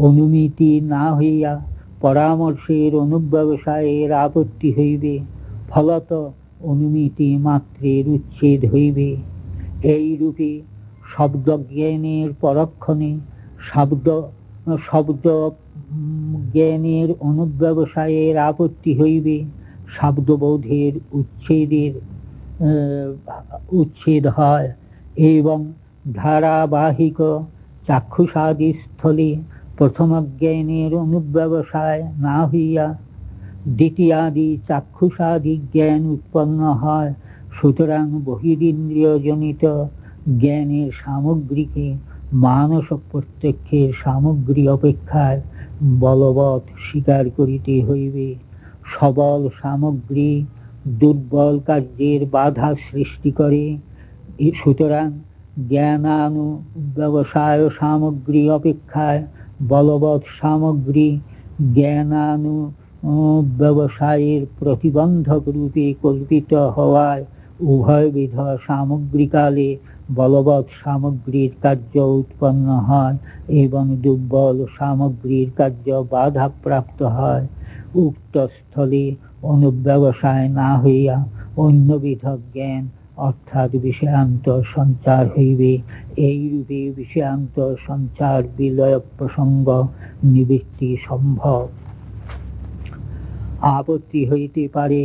অনুমিতি না হইয়া পরামর্শের অনুব্যবসায়ের আপত্তি হইবে। ফলত অনুমিতি মাত্রের উচ্ছেদ হইবে। এইরূপে শব্দজ্ঞানের পরক্ষণে শব্দ জ্ঞানের অনুব্যবসায়ের আপত্তি হইবে। শব্দবোধের উচ্ছেদ হয় এবং ধারাবাহিক চাক্ষুষাদি স্থলে প্রথম জ্ঞানের অনুব্যবসায় না হইয়া দ্বিতীয়াদি চাক্ষুষাদি জ্ঞান উৎপন্ন হয়। সুতরাং বহিরিন্দ্রিয়জনিত জ্ঞানের সামগ্রীকে মানস প্রত্যক্ষের সামগ্রী অপেক্ষায় বলবৎ স্বীকার করিতে হইবে। সবল সামগ্রী দুর্বল কার্যের বাধা সৃষ্টি করে। সুতরাং জ্ঞানানুব্যবসায় সামগ্রী অপেক্ষায় বলবৎ সামগ্রী জ্ঞানানুব্যবসায়ের প্রতিবন্ধক রূপে কল্পিত হওয়ায় উভয়বিধ সামগ্রীকালে বলবৎ সামগ্রীর কার্য উৎপন্ন হয় এবং দুর্বল সামগ্রীর কার্য বাধাপ্রাপ্ত হয়। উক্ত স্থলে অনুব্যবসায় না হইয়া অন্যবিধ জ্ঞান অর্থাৎ বিষয়ান্তর সঞ্চার হইবে। এই রূপে বিষয়ান্তর সঞ্চার বিলয় প্রসঙ্গ নিবৃত্তি সম্ভব। আপত্তি হইতে পারে,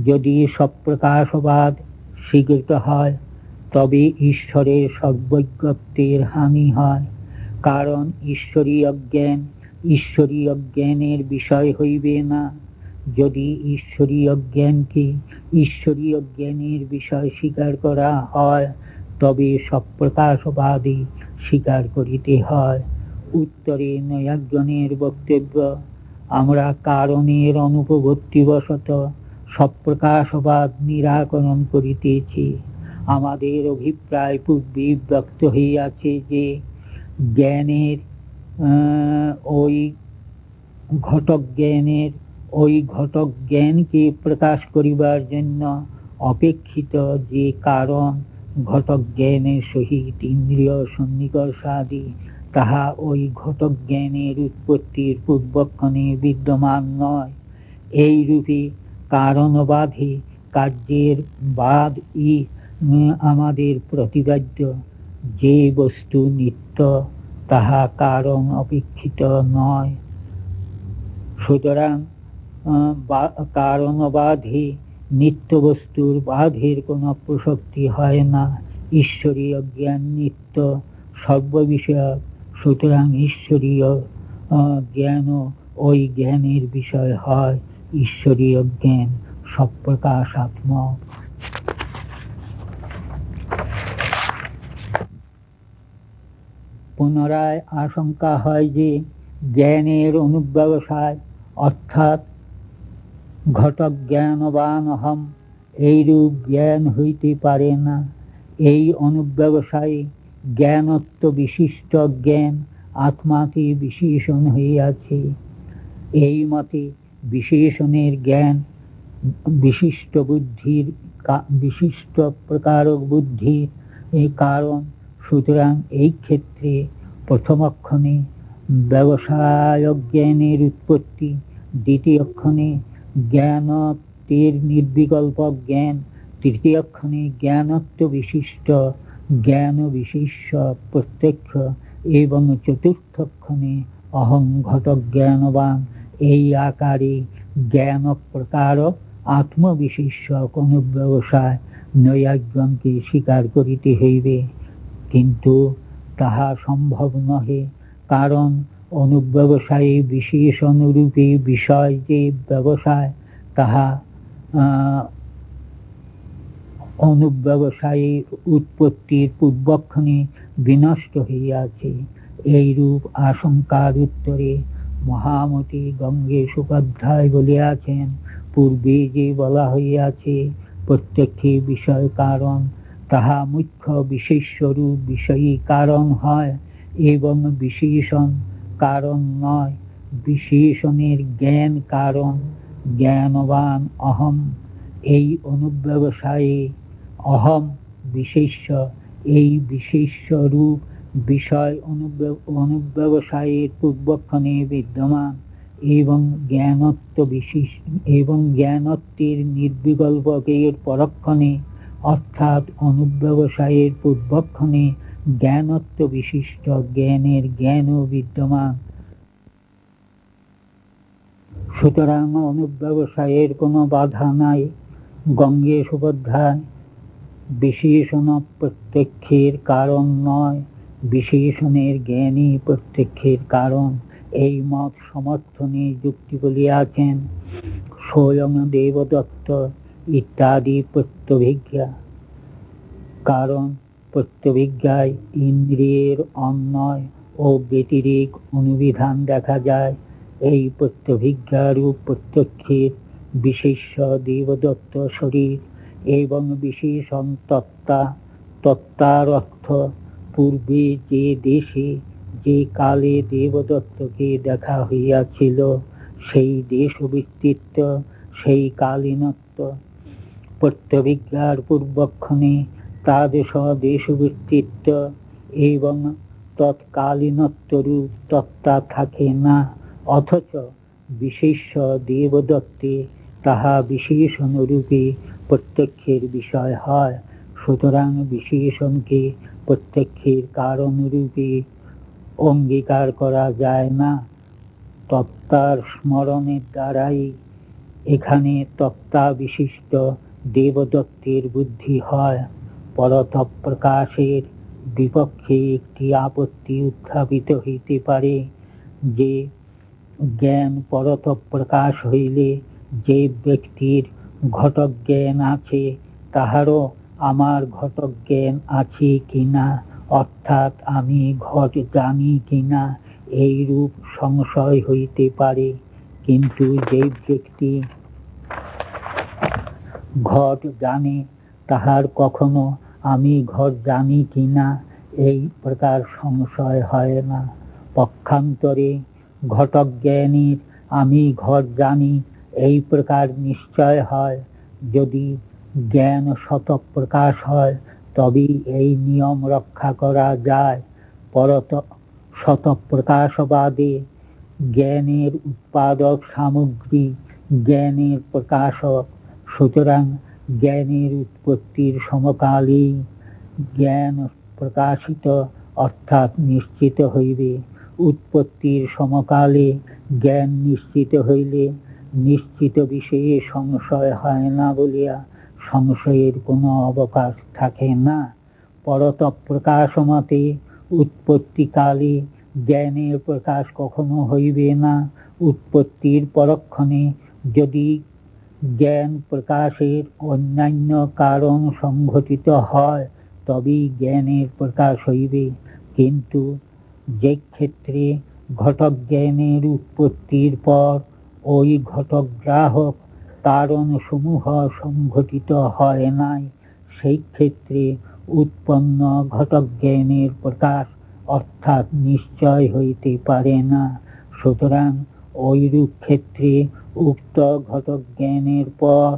যদি সপ্রকাশবাদ স্বীকৃত হয় তবে ঈশ্বরের সর্বজ্ঞত্বের হানি হয়, কারণ ঈশ্বরীয় জ্ঞানের বিষয় হইবে না। যদি ঈশ্বরীয় জ্ঞানের বিষয় স্বীকার করা হয় তবে সপ্রকাশবাদী স্বীকার করিতে হয়। উত্তরে নৈয়ায়িকগণের বক্তব্য, আমরা কারণের অনুপবর্তিবশত সপ্রকাশবাদ নিরাকরণ করিতেছি। আমাদের অভিপ্রায় পূর্বে ব্যক্ত হইয়াছে যে জ্ঞানের ওই ঘটক জ্ঞানকে প্রকাশ করিবার জন্য অপেক্ষিত যে কারণ ঘটক জ্ঞানের সহিত ইন্দ্রিয় সন্নিকর্ষাদি, তাহা ওই ঘটক জ্ঞানের উৎপত্তির পূর্বক্ষণে বিদ্যমান নয়। এই রূপে কারণবাদে কার্যের বাদ আমাদের প্রতিপাদ্য। যে বস্তু নিত্য তাহা কারণ অপেক্ষিত নয়। সুতরাং কারণবাদে নিত্য বস্তুর বাধের কোনো প্রসক্তি হয় না। ঈশ্বরীয় জ্ঞান নিত্য সর্ববিষয়ক, সুতরাং ঈশ্বরীয় জ্ঞান ওই জ্ঞানের বিষয় হয়। ঈশ্বরীয় জ্ঞান সপ্রকাশাত্মক। পুনরায় আশঙ্কা হয় যে জ্ঞানের অনুব্যবসায় অর্থাৎ ঘটক জ্ঞানবান অহম, এইরূপ জ্ঞান হইতে পারে না। এই অনুব্যবসায়ী জ্ঞানত্ব বিশিষ্ট জ্ঞান আত্মাতে বিশেষণ হইয়াছে। এই মতে বিশেষণের জ্ঞান বিশিষ্ট প্রকারক বুদ্ধির কারণ। সুতরাং এই ক্ষেত্রে প্রথমক্ষণে ব্যবসায় জ্ঞানের উৎপত্তি, দ্বিতীয়ক্ষণে জ্ঞানত্বের নির্বিকল্প জ্ঞান, তৃতীয়ক্ষণে জ্ঞানত্ব বিশিষ্ট জ্ঞান বিশেষ্য প্রত্যক্ষ এবং চতুর্থক্ষণে অহং ঘটক জ্ঞানবান। এই আকারে জ্ঞান প্রকারক আত্মবিশেষ্য অনুব্যবসায় নৈয়ায়িকগণকে স্বীকার করিতে হইবে। কিন্তু তাহা সম্ভব নহে, কারণ অনুব্যবসায়ী বিশেষণরূপে বিষয় যে ব্যবসায়, তাহা অনুব্যবসায়ী উৎপত্তির পূর্বক্ষণে বিনষ্ট হইয়াছে। এইরূপ আশঙ্কার উত্তরে মহামতি গঙ্গেশোপাধ্যায় বলিয়াছেন, পূর্বে যে বলা হইয়াছে প্রত্যেকটি বিষয় কারণ, তাহা মুখ্য বিশেষ্যরূপ বিষয়ী কারণ হয় এবং বিশেষণ কারণ নয়। বিশেষণের জ্ঞান কারণ, জ্ঞানবান অহম। এই অনুব্যবসায়ী অহম বিশেষ্য, এই বিশেষ্যরূপ বিষয় অনুব্যবসায়ের পূর্বক্ষণে বিদ্যমান এবং জ্ঞানত্বের নির্বিকল্পকের পরক্ষণে, অর্থাৎ অনুব্যবসায়ের পূর্বক্ষণে জ্ঞানত্ব বিশিষ্ট জ্ঞানের জ্ঞানও বিদ্যমান। সুতরাং অনুব্যবসায়ের কোনো বাধা নাই। গঙ্গেশোপাধ্যায়, বিশেষণ প্রত্যক্ষের কারণ নয়, বিশেষণের জ্ঞানই প্রত্যক্ষের কারণ, এই মত সমর্থনে যুক্তি বলিয়াছেন। স্বয়ং দেবদত্ত ইত্যাদি প্রত্যভিজ্ঞা। কারণ প্রত্যভিজ্ঞায় ইন্দ্রিয়ের অন্বয় ও ব্যতিরেক অনুবিধান দেখা যায়। এই প্রত্যভিজ্ঞারূপ প্রত্যক্ষের বিশেষ্য দেবদত্ত শরীর এবং বিশেষণ তত্ত্বার অর্থ। পূর্বে যে দেশে যে কালে দেবদত্তকে দেখা হইয়াছিল, সেই দেশবৃত্তিত্ব, সেই কালীনত্ব। প্রত্যভিজ্ঞার পূর্বক্ষণে তাদৃশ দেশবৃত্তিত্ব এবং তৎকালীনত্বরূপ তত্ত্বা থাকে না, অথচ বিশেষ্য দেবদত্তে তাহা বিশেষণরূপে প্রত্যক্ষের বিষয় হয়। সুতরাং বিশেষণকে প্রত্যক্ষের কারণরূপে অঙ্গীকার করা যায় না। তত্ত্বার স্মরণের দ্বারাই এখানে তত্ত্বা বিশিষ্ট দেবদত্তের বুদ্ধি হয়। পরতঃ প্রকাশের বিপক্ষে একটি আপত্তি উত্থাপিত হইতে পারে যে জ্ঞান পরতঃ প্রকাশ হইলে যে ব্যক্তির ঘটক জ্ঞান আছে তাহারও আমার ঘটক জ্ঞান আছে কিনা, অর্থাৎ আমি ঘট জানি কিনা, এইরূপ সংশয় হইতে পারে। কিন্তু যে ব্যক্তি ঘট জানে তাহার কখনো আমি ঘট জানি কিনা এই প্রকার সংশয় হয় না। পক্ষান্তরে ঘটক জ্ঞানীর আমি ঘট জানি এই প্রকার নিশ্চয় হয়। যদি জ্ঞান স্বতঃ প্রকাশ হয় তবেই এই নিয়ম রক্ষা করা যায়। পরতঃ স্বতঃ প্রকাশবাদে জ্ঞানের উৎপাদক সামগ্রী জ্ঞানের প্রকাশক, সুতরাং জ্ঞানের উৎপত্তির সমকালেই জ্ঞান প্রকাশিত অর্থাৎ নিশ্চিত হইবে। উৎপত্তির সমকালে জ্ঞান নিশ্চিত হইলে নিশ্চিত বিষয়ে সংশয় হয় না বলিয়া সংশয়ের কোনো অবকাশ থাকে না। পরতঃ প্রকাশ মতে উৎপত্তিকালে জ্ঞানের প্রকাশ কখনো হইবে না। উৎপত্তির পরক্ষণে যদি জ্ঞান প্রকাশের অন্যান্য কারণ সংঘটিত হয় তবেই জ্ঞানের প্রকাশ হইবে। কিন্তু যে ক্ষেত্রে ঘটক জ্ঞানের উৎপত্তির পর ওই ঘটক গ্রাহক কারণ সমূহ সংঘটিত হয় নাই, সেই ক্ষেত্রে উৎপন্ন ঘটক জ্ঞানের প্রকাশ অর্থাৎ নিশ্চয় হইতে পারে না। সুতরাং ঐরূপ ক্ষেত্রে উক্ত ঘটক জ্ঞানের পর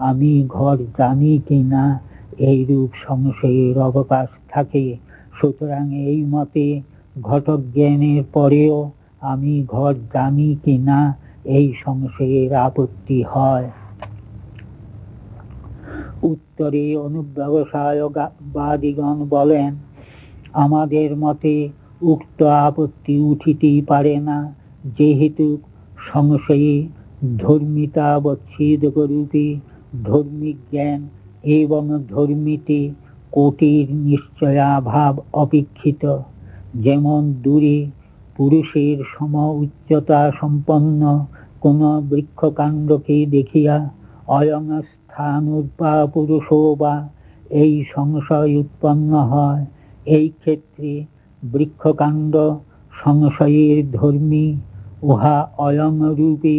আমি ঘট জানি কিনা এইরূপ সংশয়ের অবকাশ থাকে। সুতরাং এই মতে ঘটক জ্ঞানের পরেও আমি ঘট জানি কিনা এই সংশয়ের আপত্তি হয়। উত্তরে অনুব্যবসায়বাদিগণ বলেন, আমাদের মতে উক্ত আপত্তি উঠিতেই পারে না, যেহেতু সংশয়ে ধর্মিতাবচ্ছেদকরূপে ধর্মিক জ্ঞান এবং ধর্মীতে কোটির নিশ্চয়াভাব অপেক্ষিত। যেমন দূরে পুরুষের সম উচ্চতা সম্পন্ন কোন বৃক্ষকাণ্ডকে দেখিয়া অয়ং স্থাণুর্বা পুরুষো বা এই সংশয় উৎপন্ন হয়। এই ক্ষেত্রে বৃক্ষকাণ্ড সংশয়ের ধর্মী, উহা অয়ং রূপে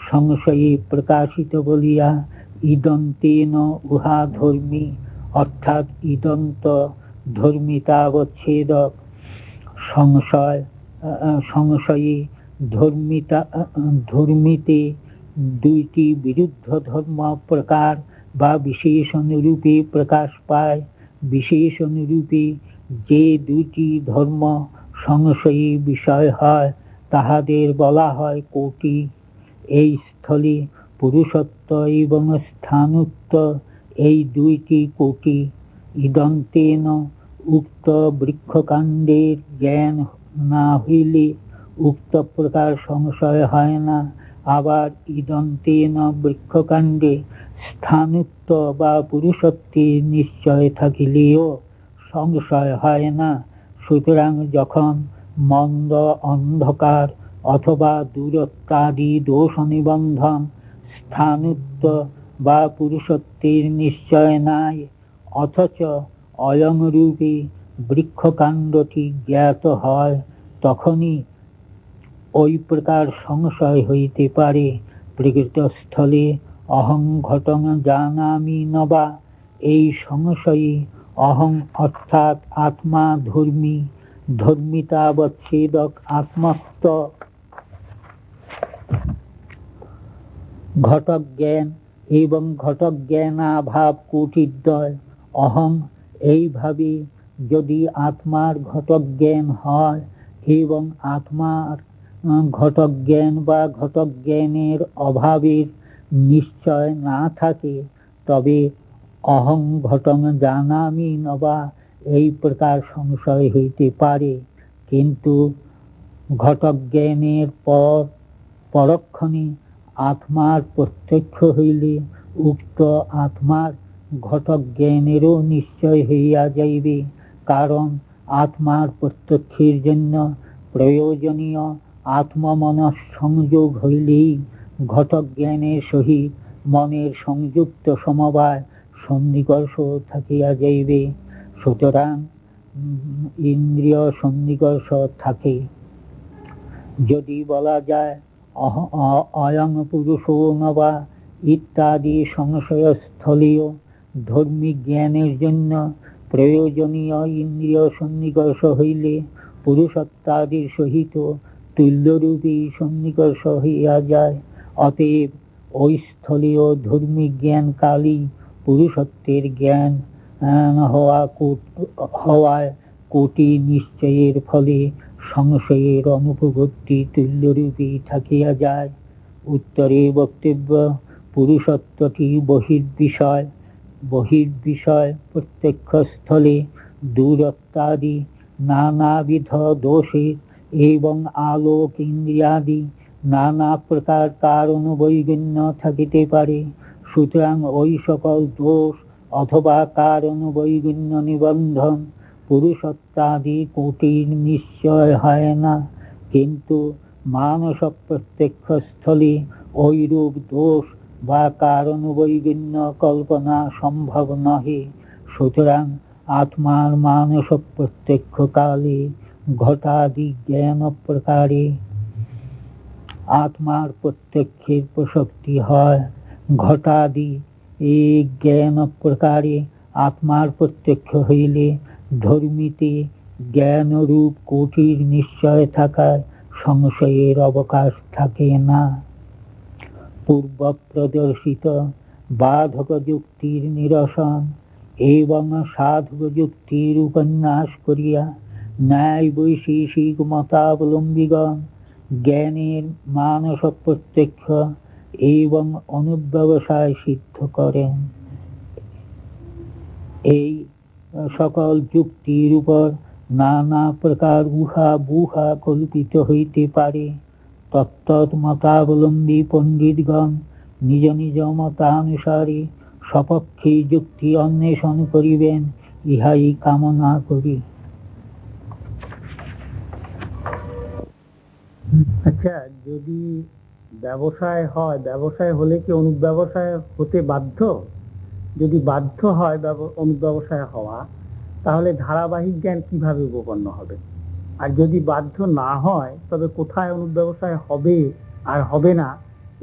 সংশয়ে প্রকাশিত বলিয়া ইদন্তেন উহা ধর্মী, অর্থাৎ ইদন্ত ধর্মিতাবচ্ছেদক। সংশয়ে ধর্মীতে দুইটি বিরুদ্ধ ধর্ম প্রকার বা বিশেষণ রূপে প্রকাশ পায়। বিশেষণ রূপে যে দুইটি ধর্ম সংশয়ে বিষয় হয় তাহাদের বলা হয় কোটি। এই স্থলে পুরুষত্ব এবং স্থানত্ব এই দুইটি কোটি। ইদন্তেন উক্ত বৃক্ষকাণ্ডের জ্ঞান না হইলে উক্ত প্রকার সংশয় হয় না। আবার ইদন্তেন বৃক্ষকাণ্ডে স্থানত্ব বা পুরুষত্বের নিশ্চয় থাকিলেও সংশয় হয় না। সুতরাং যখন মন্দ, অন্ধকার অথবা দূরত্বাদি দোষ নিবন্ধন, স্থানত্ব বা পুরুষত্বের নিশ্চয় নাই, অথচ অয়ং রূপে বৃক্ষকাণ্ডটি জ্ঞাত হয়, তখনই ওই প্রকার সংশয় হইতে পারে। প্রকৃতস্থলে অহং ঘটং জানামি নবা, এই সংশয়ে অহং অর্থাৎ আত্মা ধর্মী, ধর্মিতাবচ্ছেদক আত্মত্ব ঘটক জ্ঞান এবং ঘটক জ্ঞানাভাব কোটিদ্বয়। অহং এইভাবে যদি আত্মার ঘটক জ্ঞান হয় এবং আত্মার ঘটক জ্ঞান বা ঘটক জ্ঞানের অভাবের নিশ্চয় না থাকে, তবে অহং ঘটং জানামি নবা, এই প্রকার সংশয় হইতে পারে। কিন্তু ঘটক জ্ঞানের পর পরক্ষণে আত্মার প্রত্যক্ষ হইলে উক্ত আত্মার ঘটক জ্ঞানেরও নিশ্চয় হইয়া যাইবে। কারণ আত্মার প্রত্যক্ষের জন্য প্রয়োজনীয় আত্মমন সংযোগ হইলেই ঘটক জ্ঞানের সহিত মনের সংযুক্ত সমবায় সন্নিকর্ষ থাকিয়া যাইবে। সুতরাং ইন্দ্রিয় সন্নিকর্ষ থাকে। যদি বলা যায় অয়ং পুরুষো নবা ইত্যাদি সংশয়স্থলীয় ধর্মিক জ্ঞানের জন্য প্রয়োজনীয় ইন্দ্রিয় সন্নিকর্ষ হইলে পুরুষত্বাদির সহিত তুল্যরূপী সন্নিকর্ষ হইয়া যায়। অতএব ওই স্থলীয় ধর্মিক জ্ঞান কালই পুরুষত্বের জ্ঞান হওয়ায় কোটি নিশ্চয়ের ফলে সংশয়ের অনুপগতি তুল্যরূপী থাকিয়া যায়। উত্তরে বক্তব্য, পুরুষত্বটি বহির্বিষয় প্রত্যক্ষ স্থলে দূরত্বাদি নানাবিধ দোষে এবং আলোক ইন্দ্রিয়াদি নানা প্রকার কারণ বৈগুণ্য থাকিতে পারে। সুতরাং ওই সকল দোষ অথবা কারণ বৈগুণ্য নিবন্ধন পুরুষত্বাদি কোটির নিশ্চয় হয় না। কিন্তু মানস প্রত্যক্ষ স্থলে ঐরূপ দোষ বা কারণ বৈগুণ্য কল্পনা সম্ভব নহে। সুতরাং আত্মার মানস প্রত্যক্ষ কালে ঘটাদি জ্ঞান প্রকারে আত্মার প্রত্যক্ষের প্রসক্তি হয়। ঘটাদি এই জ্ঞান প্রকারে আত্মার প্রত্যক্ষ হইলে ধর্মীতে জ্ঞানরূপ কোটির নিশ্চয় থাকায় সংশয়ের অবকাশ থাকে না। পূর্ব প্রদর্শিত বাধক যুক্তির নিরসন এবং সাধক যুক্তির উপন্যাস করিয়া ন্যায় বৈশেষিক মতাবলম্বীগণ জ্ঞানের মানস প্রত্যক্ষ এবং অনুব্যবসায় সিদ্ধ করেন। এই সকল যুক্তির উপর নানা প্রকার উহা বুহা কল্পিত হইতে পারে। তত্ত্ব মতাবলম্বী পণ্ডিতগণ নিজ নিজ মতানুসারে সপক্ষে যুক্তি অন্বেষণ করিবেন, ইহাই কামনা করি। আচ্ছা, যদি ব্যবসায় হয়, ব্যবসায় হলে কি অনুব্যবসায় হতে বাধ্য? যদি বাধ্য হয় অনুব্যবসায় হওয়া, তাহলে ধারাবাহিক জ্ঞান কিভাবে উপপন্ন হবে? আর যদি বাধ্য না হয়, তবে কোথায় অনুব্যবসায় হবে আর হবে না,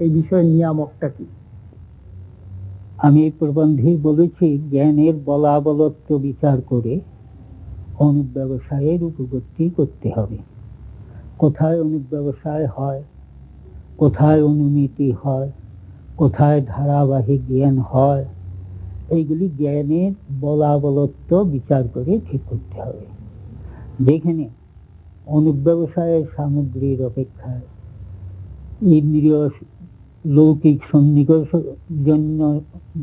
এই বিষয়ে নিয়ামকটা কি? আমি এই প্রবন্ধে বলেছি, জ্ঞানের বলাবলত্ব বিচার করে অনুব্যবসায়ের উপপত্তি করতে হবে। কোথায় অনুব্যবসায় হয়, কোথায় অনুমিতি হয়, কোথায় ধারাবাহিক জ্ঞান হয়, এইগুলি জ্ঞানের বলাবলত্ব বিচার করে ঠিক করতে হবে। যেখানে অনুব্যবসায়ের সামগ্রীর অপেক্ষায় ইন্দ্রিয় লৌকিক সন্নিকর্ষের জন্য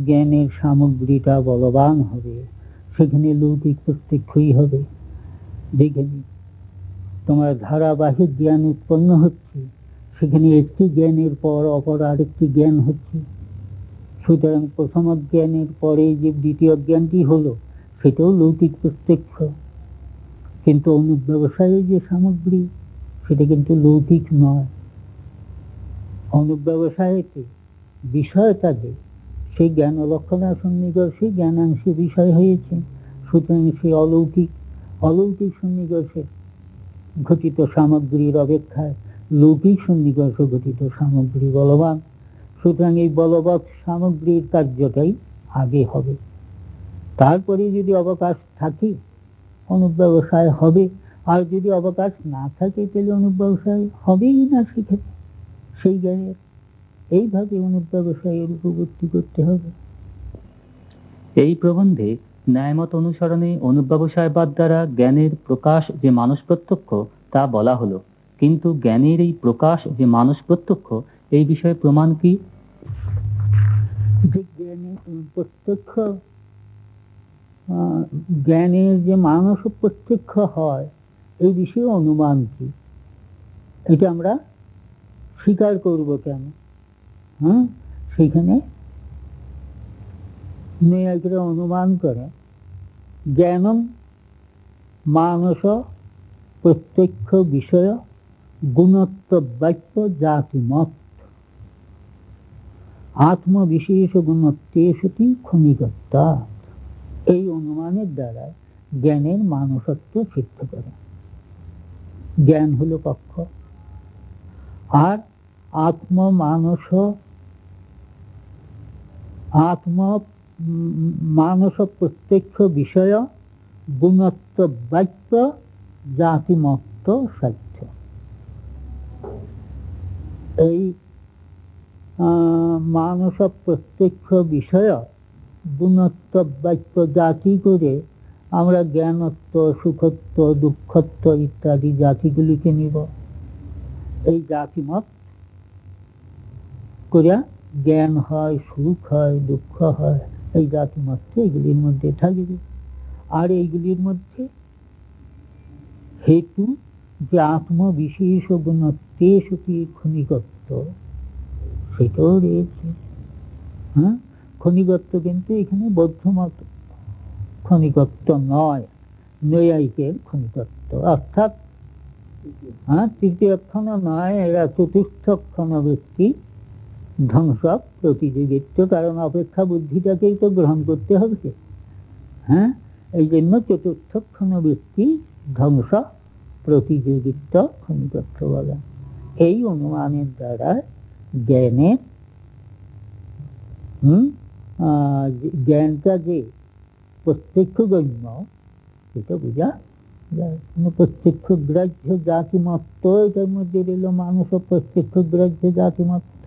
জ্ঞানের সামগ্রীটা বলবান হবে, সেখানে লৌকিক প্রত্যক্ষই হবে। যেখানে তোমার ধারাবাহিক জ্ঞান উৎপন্ন হচ্ছে, সেখানে একটি জ্ঞানের পর অপর আরেকটি জ্ঞান হচ্ছে। সুতরাং প্রথম জ্ঞানের পরে যে দ্বিতীয় জ্ঞানটি হলো, সেটাও লৌকিক প্রত্যক্ষ। কিন্তু অনুব্যবসায়ের যে সামগ্রী, সেটা কিন্তু লৌকিক নয়। অনুব্যবসায়তে বিষয়টা যে সেই জ্ঞান লক্ষণা সন্নিকর্ষে জ্ঞানাংশে বিষয় হয়েছে, সুতরাং সে অলৌকিক সন্নিকর্ষে ঘটিত সামগ্রীর অপেক্ষায় লৌকিক সন্নিকর্ষ ঘটিত সামগ্রী বলবান। সুতরাং এই বলবৎ সামগ্রীর কার্যটাই আগে হবে। তারপরে যদি অবকাশ থাকে, অনুব্যবসায় হবে। আর যদি অবকাশ না থাকে, তাহলে অনুব্যবসায় হবেই না সেক্ষেত্রে সেই জ্ঞানের। এইভাবে অনুব্যবসায়ের উপবর্তী করতে হবে। এই প্রবন্ধে ন্যায়মত অনুসরণে অনুব্যবসায়বাদ দ্বারা জ্ঞানের প্রকাশ যে মানস প্রত্যক্ষ তা বলা হলো। কিন্তু জ্ঞানের এই প্রকাশ যে মানস প্রত্যক্ষ, এই বিষয়ে প্রমাণ কি? যে জ্ঞানের প্রত্যক্ষ জ্ঞানের যে মানস প্রত্যক্ষ হয় এই বিষয়ে অনুমান কি, এটা আমরা স্বীকার করব কেন? সেখানে নৈয়ায়িকরা অনুমান করে জ্ঞানম মানস প্রত্যক্ষ বিষয় গুণত্ব বাক্য জাতিমত আত্মবিশেষ গুণত্বেষতি ক্ষণিকত্বা। এই অনুমানের দ্বারা জ্ঞানের মানসত্ব সিদ্ধ করে। জ্ঞান হলো পক্ষ, আর মানস প্রত্যক্ষ বিষয় গুণত্ব বাক্য জাতিমত্ত সাধ্য। এই মানস প্রত্যক্ষ বিষয় গুণত্ব বাক্য জাতি করে আমরা জ্ঞানত্ব, সুখত্ব, দুঃখত্ব ইত্যাদি জাতিগুলিকে নিব। এই জাতিমত করিয়া জ্ঞান হয়, সুখ হয়, দুঃখ হয়, এই জাতিমত এইগুলির মধ্যে থাকবে। আর এইগুলির মধ্যে হেতু যে আত্মবিশেষ গুণত্বেষতি ক্ষণিকত্ব, সেটাও রয়েছে। ক্ষণিকত্ব কিন্তু এখানে বৌদ্ধমত ক্ষণিকত্ব নয়, নৈয়ায়িকের ক্ষণিকত্ব, অর্থাৎ তৃতীয় ক্ষণ নয়, এরা চতুর্থ ক্ষণ ব্যক্তি ধ্বংস প্রতিযোগিত্ব। কারণ অপেক্ষা বুদ্ধিটাকেই তো গ্রহণ করতে হবে। এই জন্য চতুর্থ ক্ষণ ব্যক্তি ধ্বংস প্রতিযোগিত্ব ক্ষণিকত্ব বলে। এই অনুমানের দ্বারা জ্ঞানের জ্ঞানটা যে প্রত্যক্ষ গণ্য সেটা বোঝা যায়। প্রত্যক্ষ গ্রাহ্য জাতিমত্ত, এটার মধ্যে রইল মানুষ প্রত্যক্ষ গ্রাহ্য জাতিমত্ত।